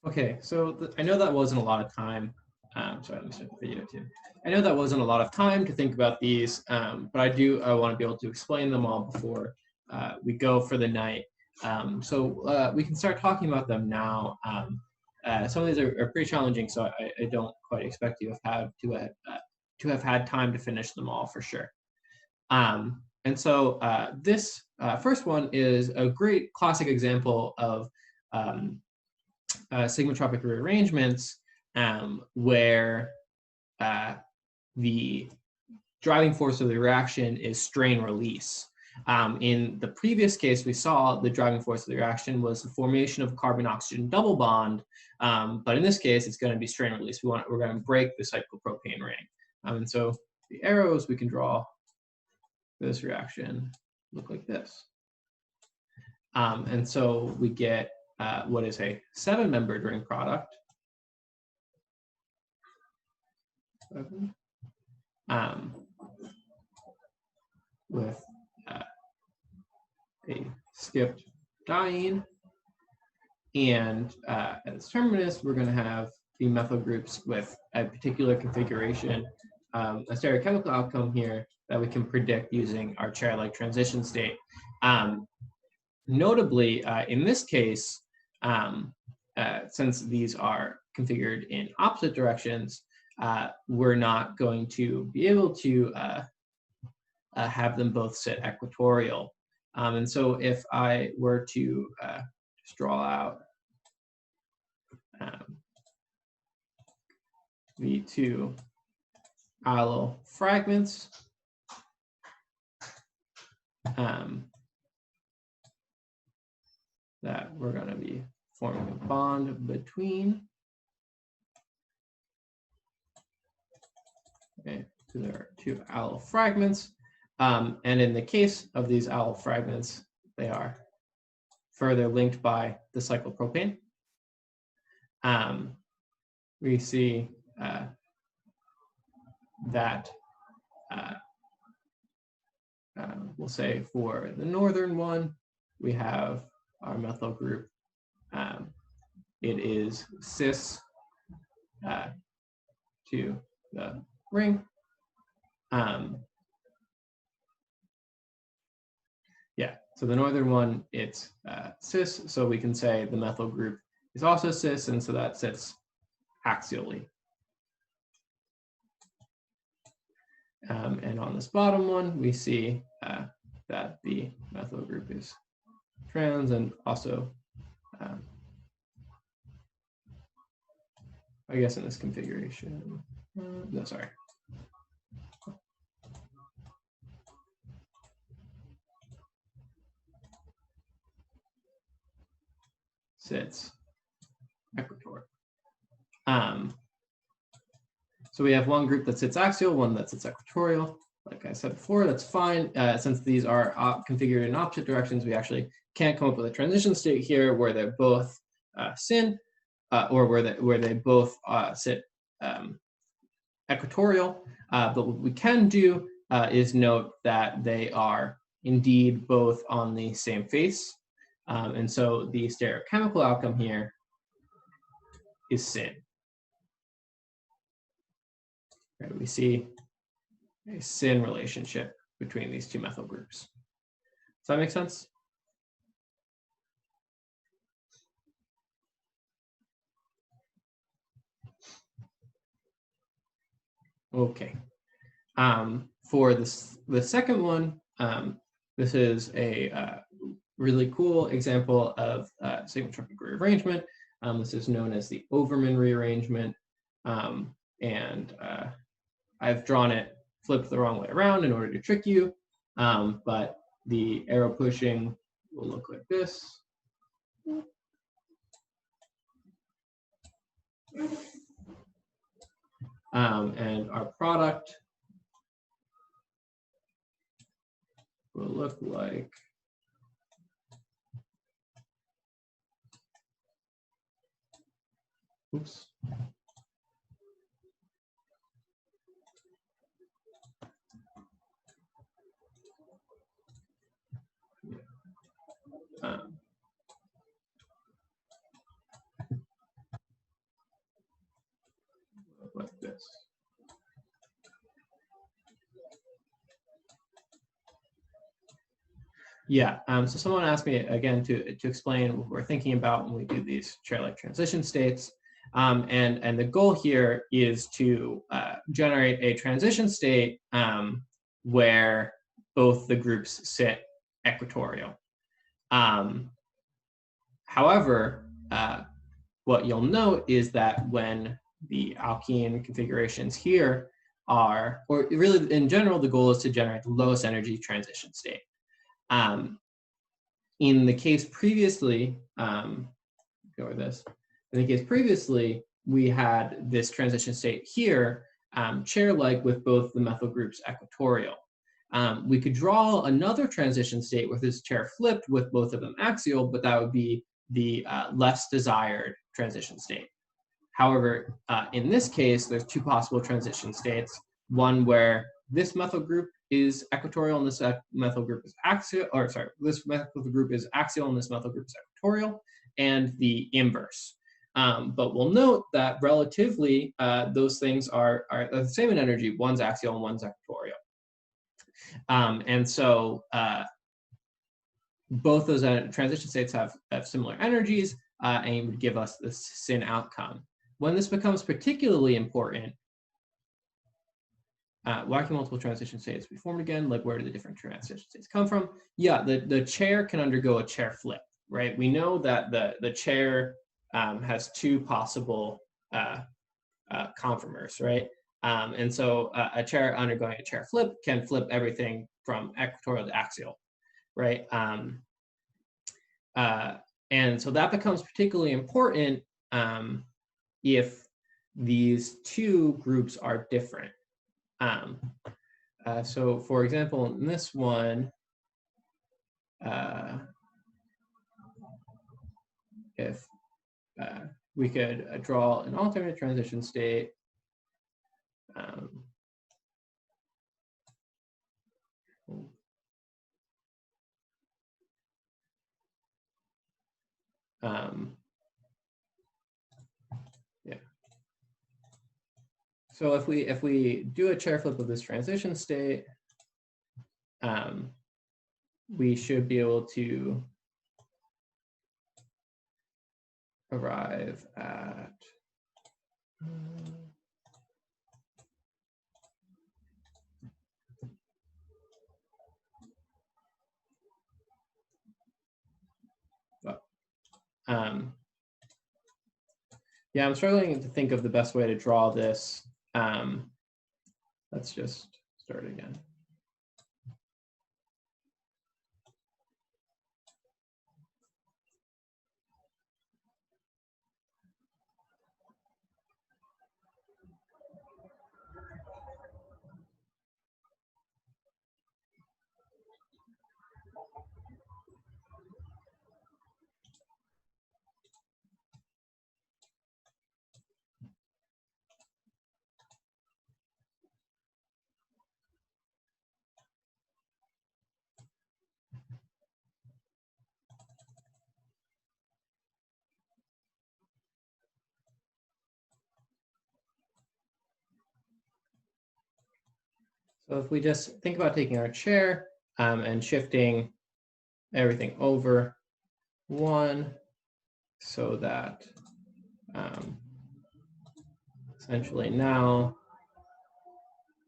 Okay, so I know that wasn't a lot of time. Sorry, let me start the video too. I know that wasn't a lot of time to think about these, but I want to be able to explain them all before we go for the night. So we can start talking about them now. Some of these are pretty challenging, so I don't quite expect you to have had time to finish them all for sure. And so this first one is a great classic example of sigmatropic rearrangements where the driving force of the reaction is strain release. In the previous case, we saw the driving force of the reaction was the formation of carbon-oxygen double bond, but in this case, it's going to be strain release. We're going to break the cyclopropane ring. And so the arrows we can draw for this reaction look like this. And so we get what is a 7-membered ring product. With a skipped diene. And at its terminus, we're going to have the methyl groups with a particular configuration, a stereochemical outcome here that we can predict using our chair-like transition state. Notably, in this case, since these are configured in opposite directions, we're not going to be able to have them both sit equatorial. And so if I were to just draw out the two allyl fragments, that we're going to be forming a bond between. Okay, so there are two allyl fragments. And in the case of these allyl fragments, they are further linked by the cyclopropane. We see that we'll say for the northern one, we have our methyl group. It is cis to the ring. Yeah, so the northern one, it's cis, so we can say the methyl group is also cis, and so that sits axially. And on this bottom one, we see that the methyl group is trans and also, I guess in this configuration, no, sorry. Sits equatorial. So we have one group that sits axial, one that sits equatorial. Like I said before, that's fine. Since these are configured in opposite directions, we actually can't come up with a transition state here where they're both syn, or where they both sit equatorial. But what we can do is note that they are indeed both on the same face. And so the stereochemical outcome here is syn. Right, we see a syn relationship between these two methyl groups. Does that make sense? Okay. For the second one, this is a really cool example of sigmatropic rearrangement. This is known as the Overman rearrangement. And I've drawn it flipped the wrong way around in order to trick you. But the arrow pushing will look like this. And our product will look like oops. Yeah, so someone asked me again to explain what we're thinking about when we do these chair-like transition states. And the goal here is to generate a transition state where both the groups sit equatorial. However, what you'll note is that when the alkene configurations here are, or really in general, the goal is to generate the lowest energy transition state. In the case previously, go over this. In the case previously, we had this transition state here, chair-like with both the methyl groups equatorial. We could draw another transition state with this chair flipped with both of them axial, but that would be the less desired transition state. However, in this case, there's two possible transition states. One where this methyl group is equatorial and this methyl group is axial, or sorry, this methyl group is axial and this methyl group is equatorial, and the inverse. But we'll note that relatively, those things are the same in energy. One's axial and one's equatorial. And so both those transition states have similar energies and would give us the syn outcome. When this becomes particularly important, why can multiple transition states be formed again? Like, where do the different transition states come from? Yeah, the chair can undergo a chair flip, right? We know that the chair has two possible conformers, right? And so a chair undergoing a chair flip can flip everything from equatorial to axial, right? And so that becomes particularly important if these two groups are different. So for example, in this one, if we could draw an alternate transition state, yeah. So if we do a chair flip of this transition state, we should be able to arrive at yeah, I'm struggling to think of the best way to draw this. Let's just start again. So if we just think about taking our chair and shifting everything over one so that essentially now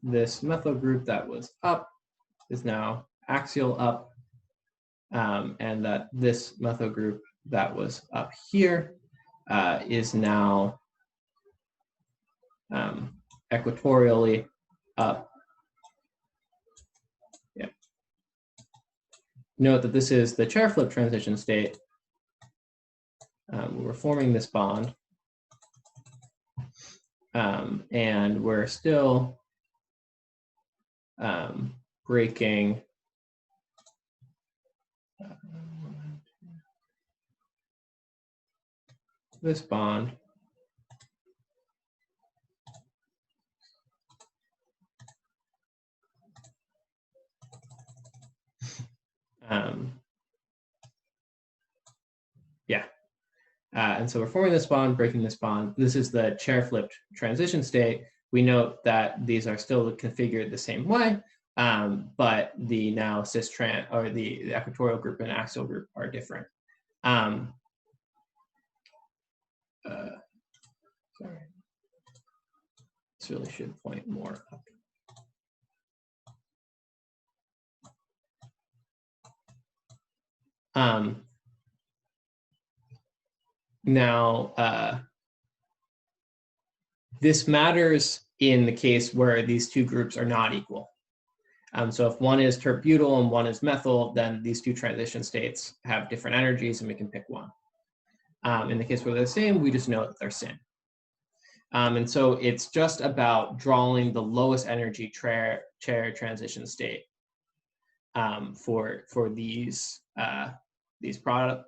this methyl group that was up is now axial up, and that this methyl group that was up here is now equatorially up. Yeah. Note that this is the chair flip transition state. We're forming this bond, and we're still breaking this bond. Yeah. And so we're forming this bond, breaking this bond. This is the chair flipped transition state. We note that these are still configured the same way. but the now cis-trans, or the equatorial group and axial group are different. Sorry. This really should point more up. Now, this matters in the case where these two groups are not equal. So if one is terp-butyl and one is methyl, then these two transition states have different energies and we can pick one. In the case where they're the same, we just know that they're syn. And so it's just about drawing the lowest energy chair transition state for these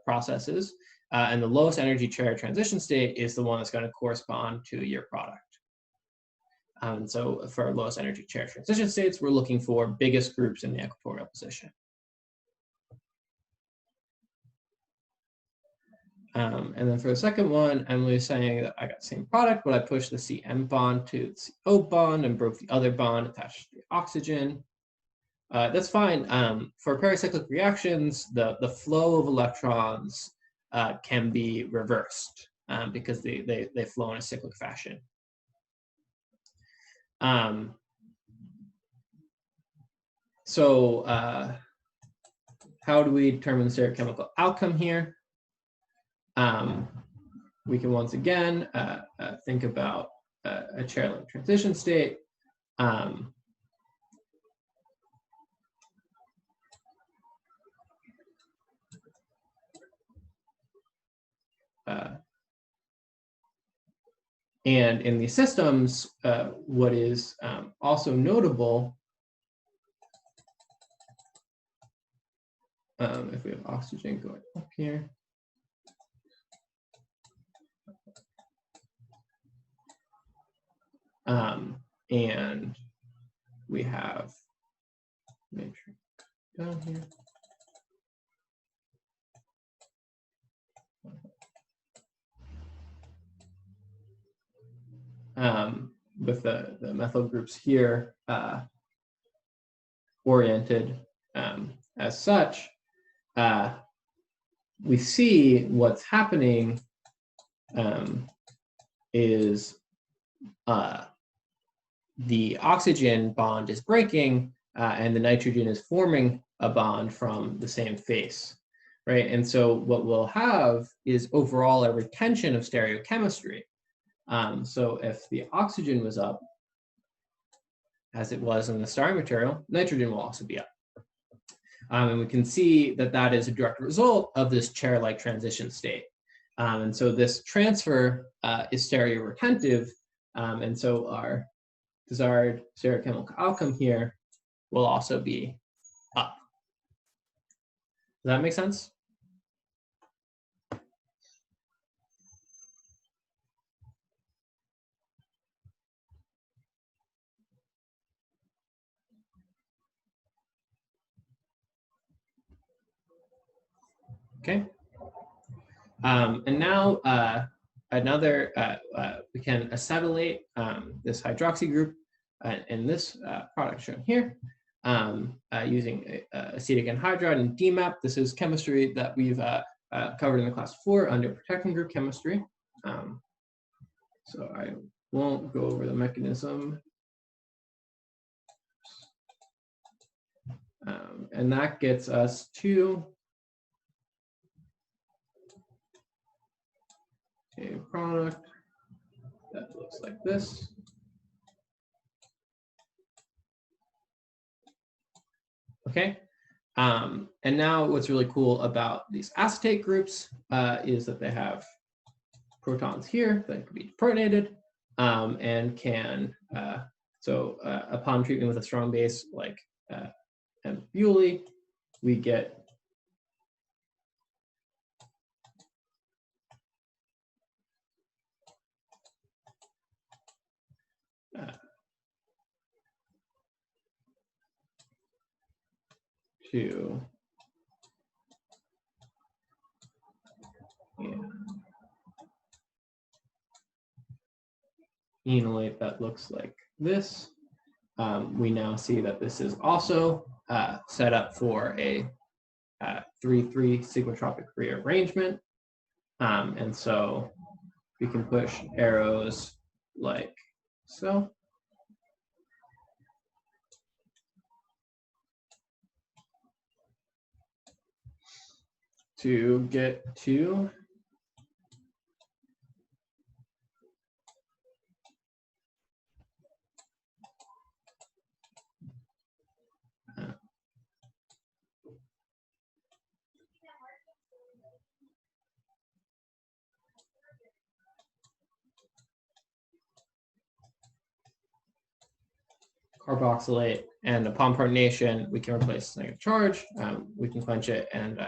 processes. And the lowest energy chair transition state is the one that's going to correspond to your product. And so for lowest energy chair transition states, we're looking for biggest groups in the equatorial position. And then for the second one, Emily's saying that I got the same product, but I pushed the CM bond to the CO bond and broke the other bond attached to the oxygen. That's fine. For pericyclic reactions, the flow of electrons can be reversed because they flow in a cyclic fashion. So how do we determine the stereochemical outcome here? We can once again think about a chair-like transition state. And in these systems, what is also notable, if we have oxygen going up here, and we have matrix down here. With the methyl groups here oriented as such, we see what's happening is the oxygen bond is breaking and the nitrogen is forming a bond from the same face, right? And so what we'll have is overall a retention of stereochemistry. So if the oxygen was up, as it was in the starring material, nitrogen will also be up. And we can see that that is a direct result of this chair-like transition state. And so this transfer is stereoretentive, and so our desired stereochemical outcome here will also be up. Does that make sense? Okay. And now another, we can acetylate this hydroxy group in this product shown here using acetic anhydride and DMAP. This is chemistry that we've covered in the class before under protecting group chemistry. So I won't go over the mechanism. And that gets us to a product that looks like this. Okay, and now what's really cool about these acetate groups is that they have protons here that can be deprotonated and can, upon treatment with a strong base like M-butyl, we get to enolate that looks like this. we now see that this is also set up for a 3-3 sigmatropic rearrangement. And so we can push arrows like so. To get to carboxylate, and upon protonation, we can replace negative charge. We can quench it and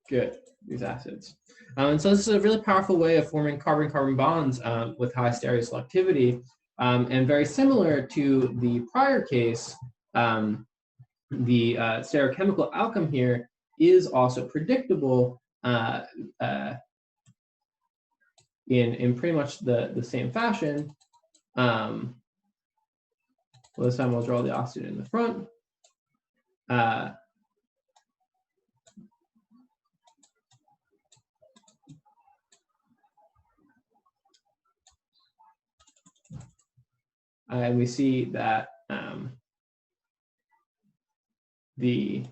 get these acids. And so this is a really powerful way of forming carbon-carbon bonds with high stereoselectivity. And very similar to the prior case, the stereochemical outcome here is also predictable in pretty much the same fashion. Well, this time we'll draw the oxygen in the front. And we see that the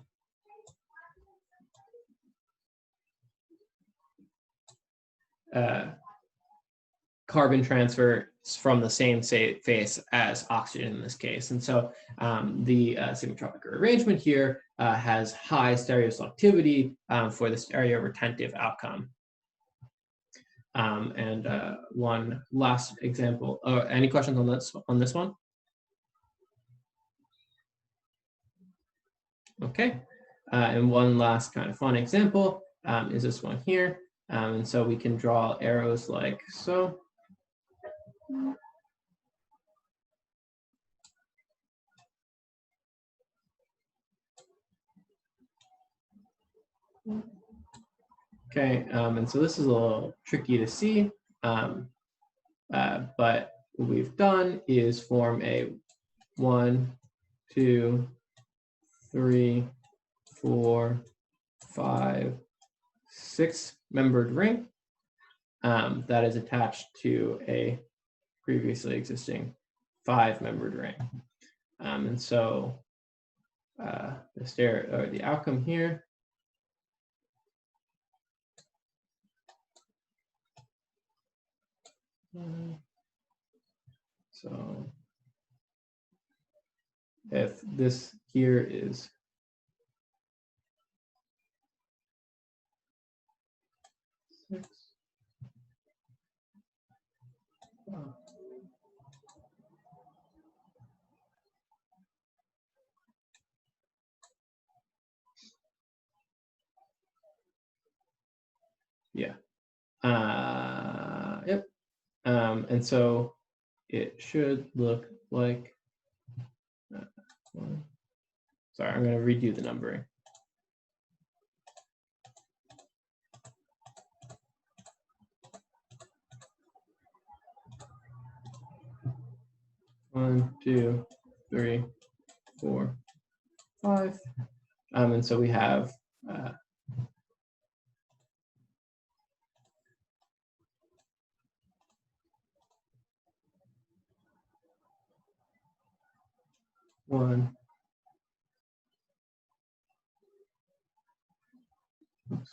carbon transfer from the same face as oxygen in this case. And so the sigmatropic arrangement here has high stereoselectivity for the stereoretentive outcome. And one last example. Any questions on this one? Okay. And one last kind of fun example is this one here. And so we can draw arrows like so. Okay, and so this is a little tricky to see, but what we've done is form a 1, 2, 3, 4, 5, 6-membered ring that is attached to a previously existing 5-membered ring. And so the outcome here so if this here is six, yeah. Yep. And so it should look like, sorry, I'm going to redo the numbering. One, 2, 3, 4, 5. And so we have one. Oops.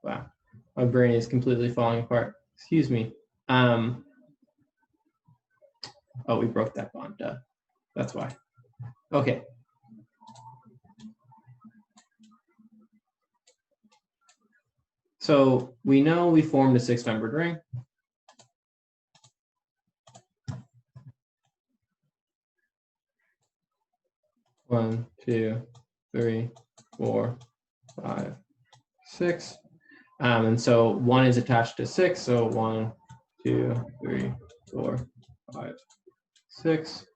Wow, my brain is completely falling apart. Excuse me. Oh, we broke that bond. Duh. That's why. Okay. So we know we formed a 6-membered ring. One, 2, 3, 4, 5, 6. And so 1 is attached to 6. So 1, 2, 3, 4, 5, 6.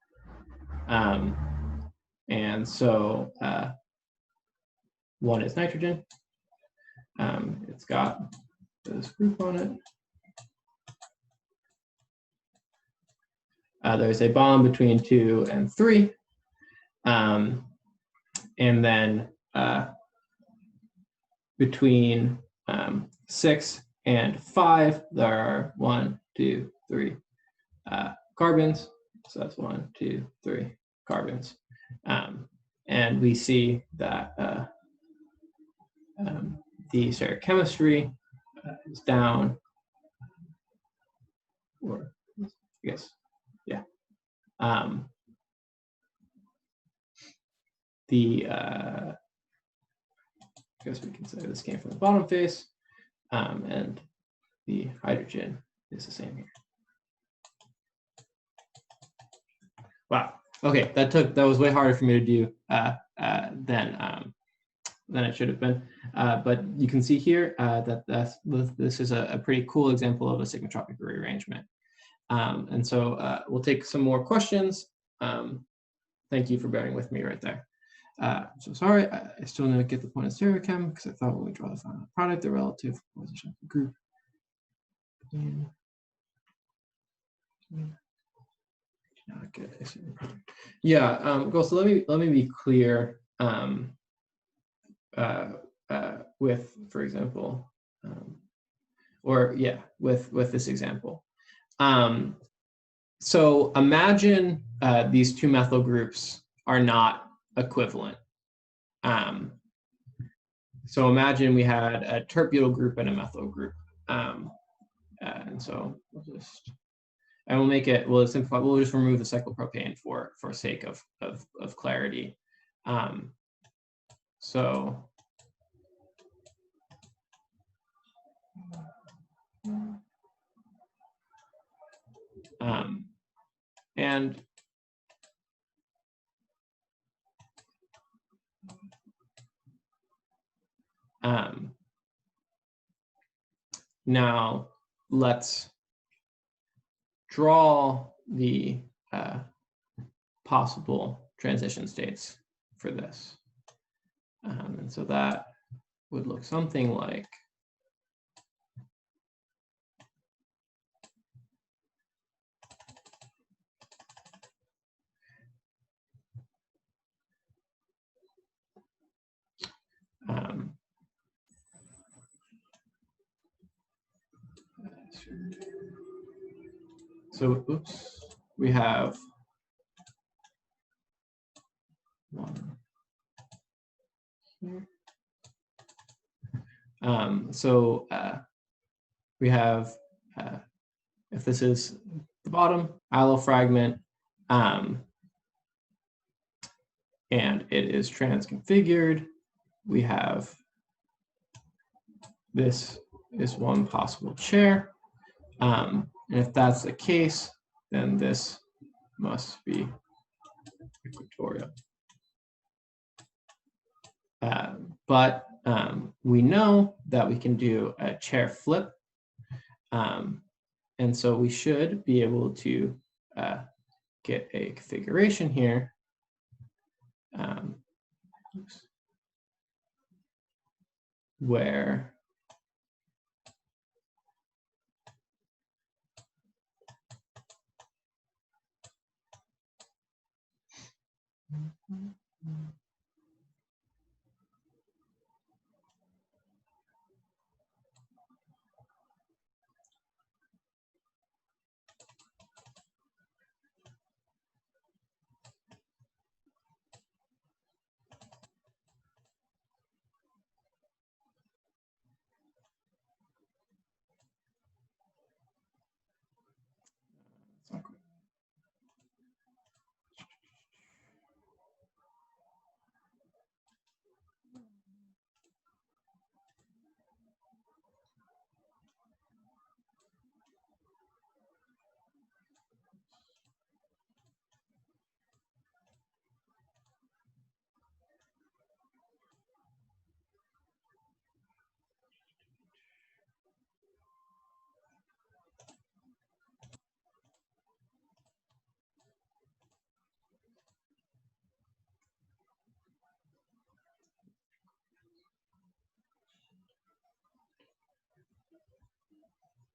And so 1 is nitrogen. It's got this group on it. There's a bond between 2 and 3. And then between 6 and 5, there are 1, 2, 3 carbons. So that's 1, 2, 3 carbons. And we see that the stereochemistry is down, or I guess, yeah. I guess we can say this came from the bottom face, and the hydrogen is the same here. Wow. Okay, that was way harder for me to do than it should have been. But you can see here that this is a pretty cool example of a sigmatropic rearrangement. And so we'll take some more questions. Thank you for bearing with me right there. So sorry, I still didn't get the point of stereochem because I thought when we draw the final product, the relative position of the group. Yeah, so let me be clear with, for example, with this example. So imagine these two methyl groups are not equivalent. So imagine we had a terp-butyl group and a methyl group. And so we'll make it, we'll simplify, we'll just remove the cyclopropane for sake of clarity. Now let's draw the possible transition states for this. And so that would look something like so oops, we have one here. We have, if this is the bottom allofragment, and it is transconfigured, we have this is one possible chair. And if that's the case, then this must be equatorial. But we know that we can do a chair flip. And so we should be able to get a configuration here. Where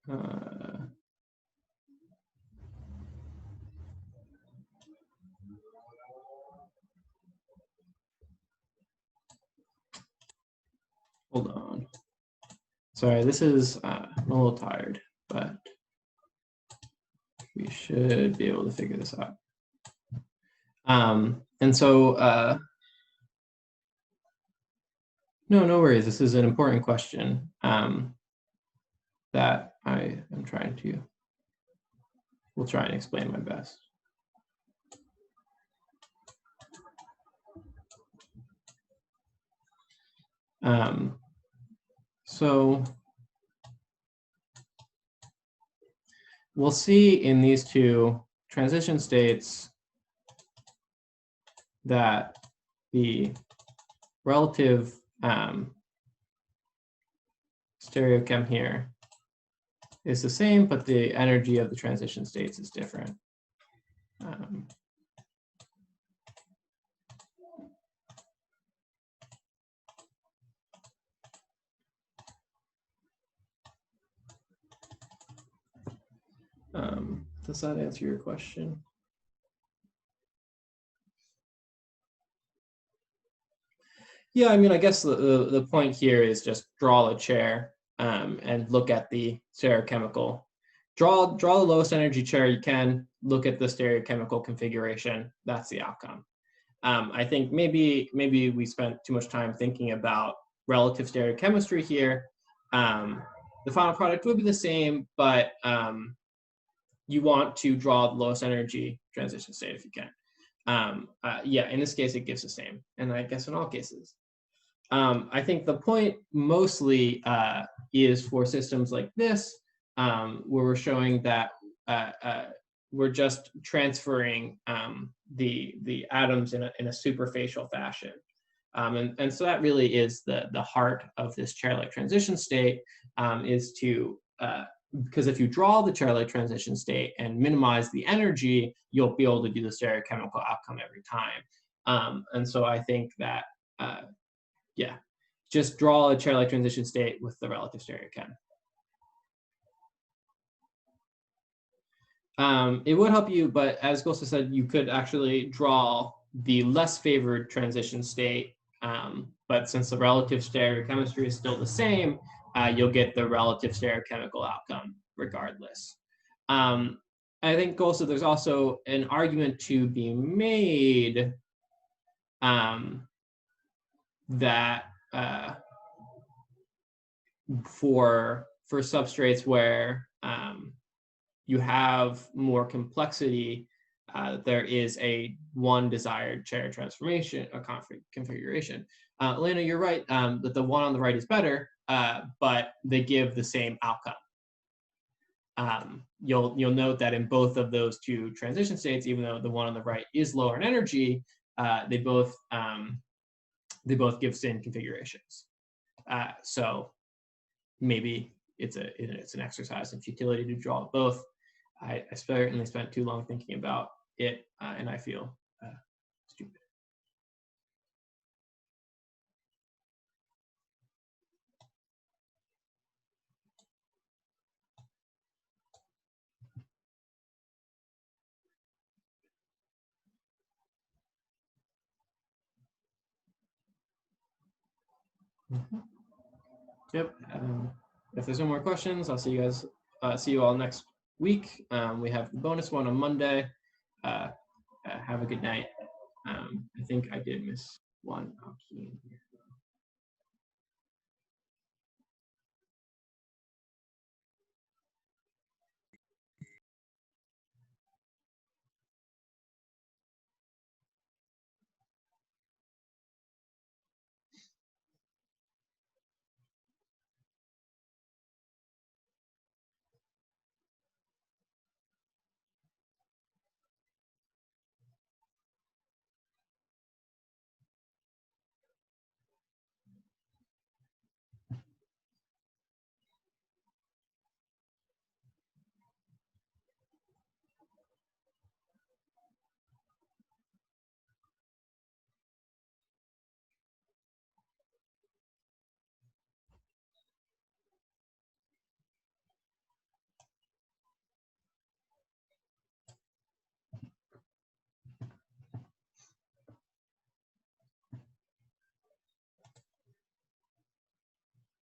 Hold on. Sorry, this is, I'm a little tired, but we should be able to figure this out. And so, no worries. This is an important question that I am trying to, will try and explain my best. So we'll see in these two transition states that the relative stereochem here is the same, but the energy of the transition states is different. Does that answer your question? Yeah, I mean, I guess the point here is just draw a chair and look at the stereochemical. Draw the lowest energy chair you can, look at the stereochemical configuration. That's the outcome. I think maybe we spent too much time thinking about relative stereochemistry here. The final product would be the same, but you want to draw the lowest energy transition state if you can. Yeah, in this case, it gives the same, and I guess in all cases. I think the point mostly is for systems like this, where we're showing that we're just transferring the atoms in a superfacial fashion. And so that really is the heart of this chair-like transition state, is to, because if you draw the chair-like transition state and minimize the energy, you'll be able to do the stereochemical outcome every time. And so I think that, yeah, just draw a chair-like transition state with the relative stereochem. It would help you, but as Gosa said, you could actually draw the less favored transition state, but since the relative stereochemistry is still the same, you'll get the relative stereochemical outcome regardless. I think also there's also an argument to be made that for substrates where you have more complexity, there is one desired chair transformation or configuration. Elena, you're right that the one on the right is better, but they give the same outcome. You'll note that in both of those two transition states, even though the one on the right is lower in energy, they both give same configurations. So maybe it's an exercise in futility to draw both. I certainly spent too long thinking about it, and I feel stupid. Yep. If there's no more questions, I'll see you guys. See you all next week. We have the bonus one on Monday. Have a good night. I think I did miss one.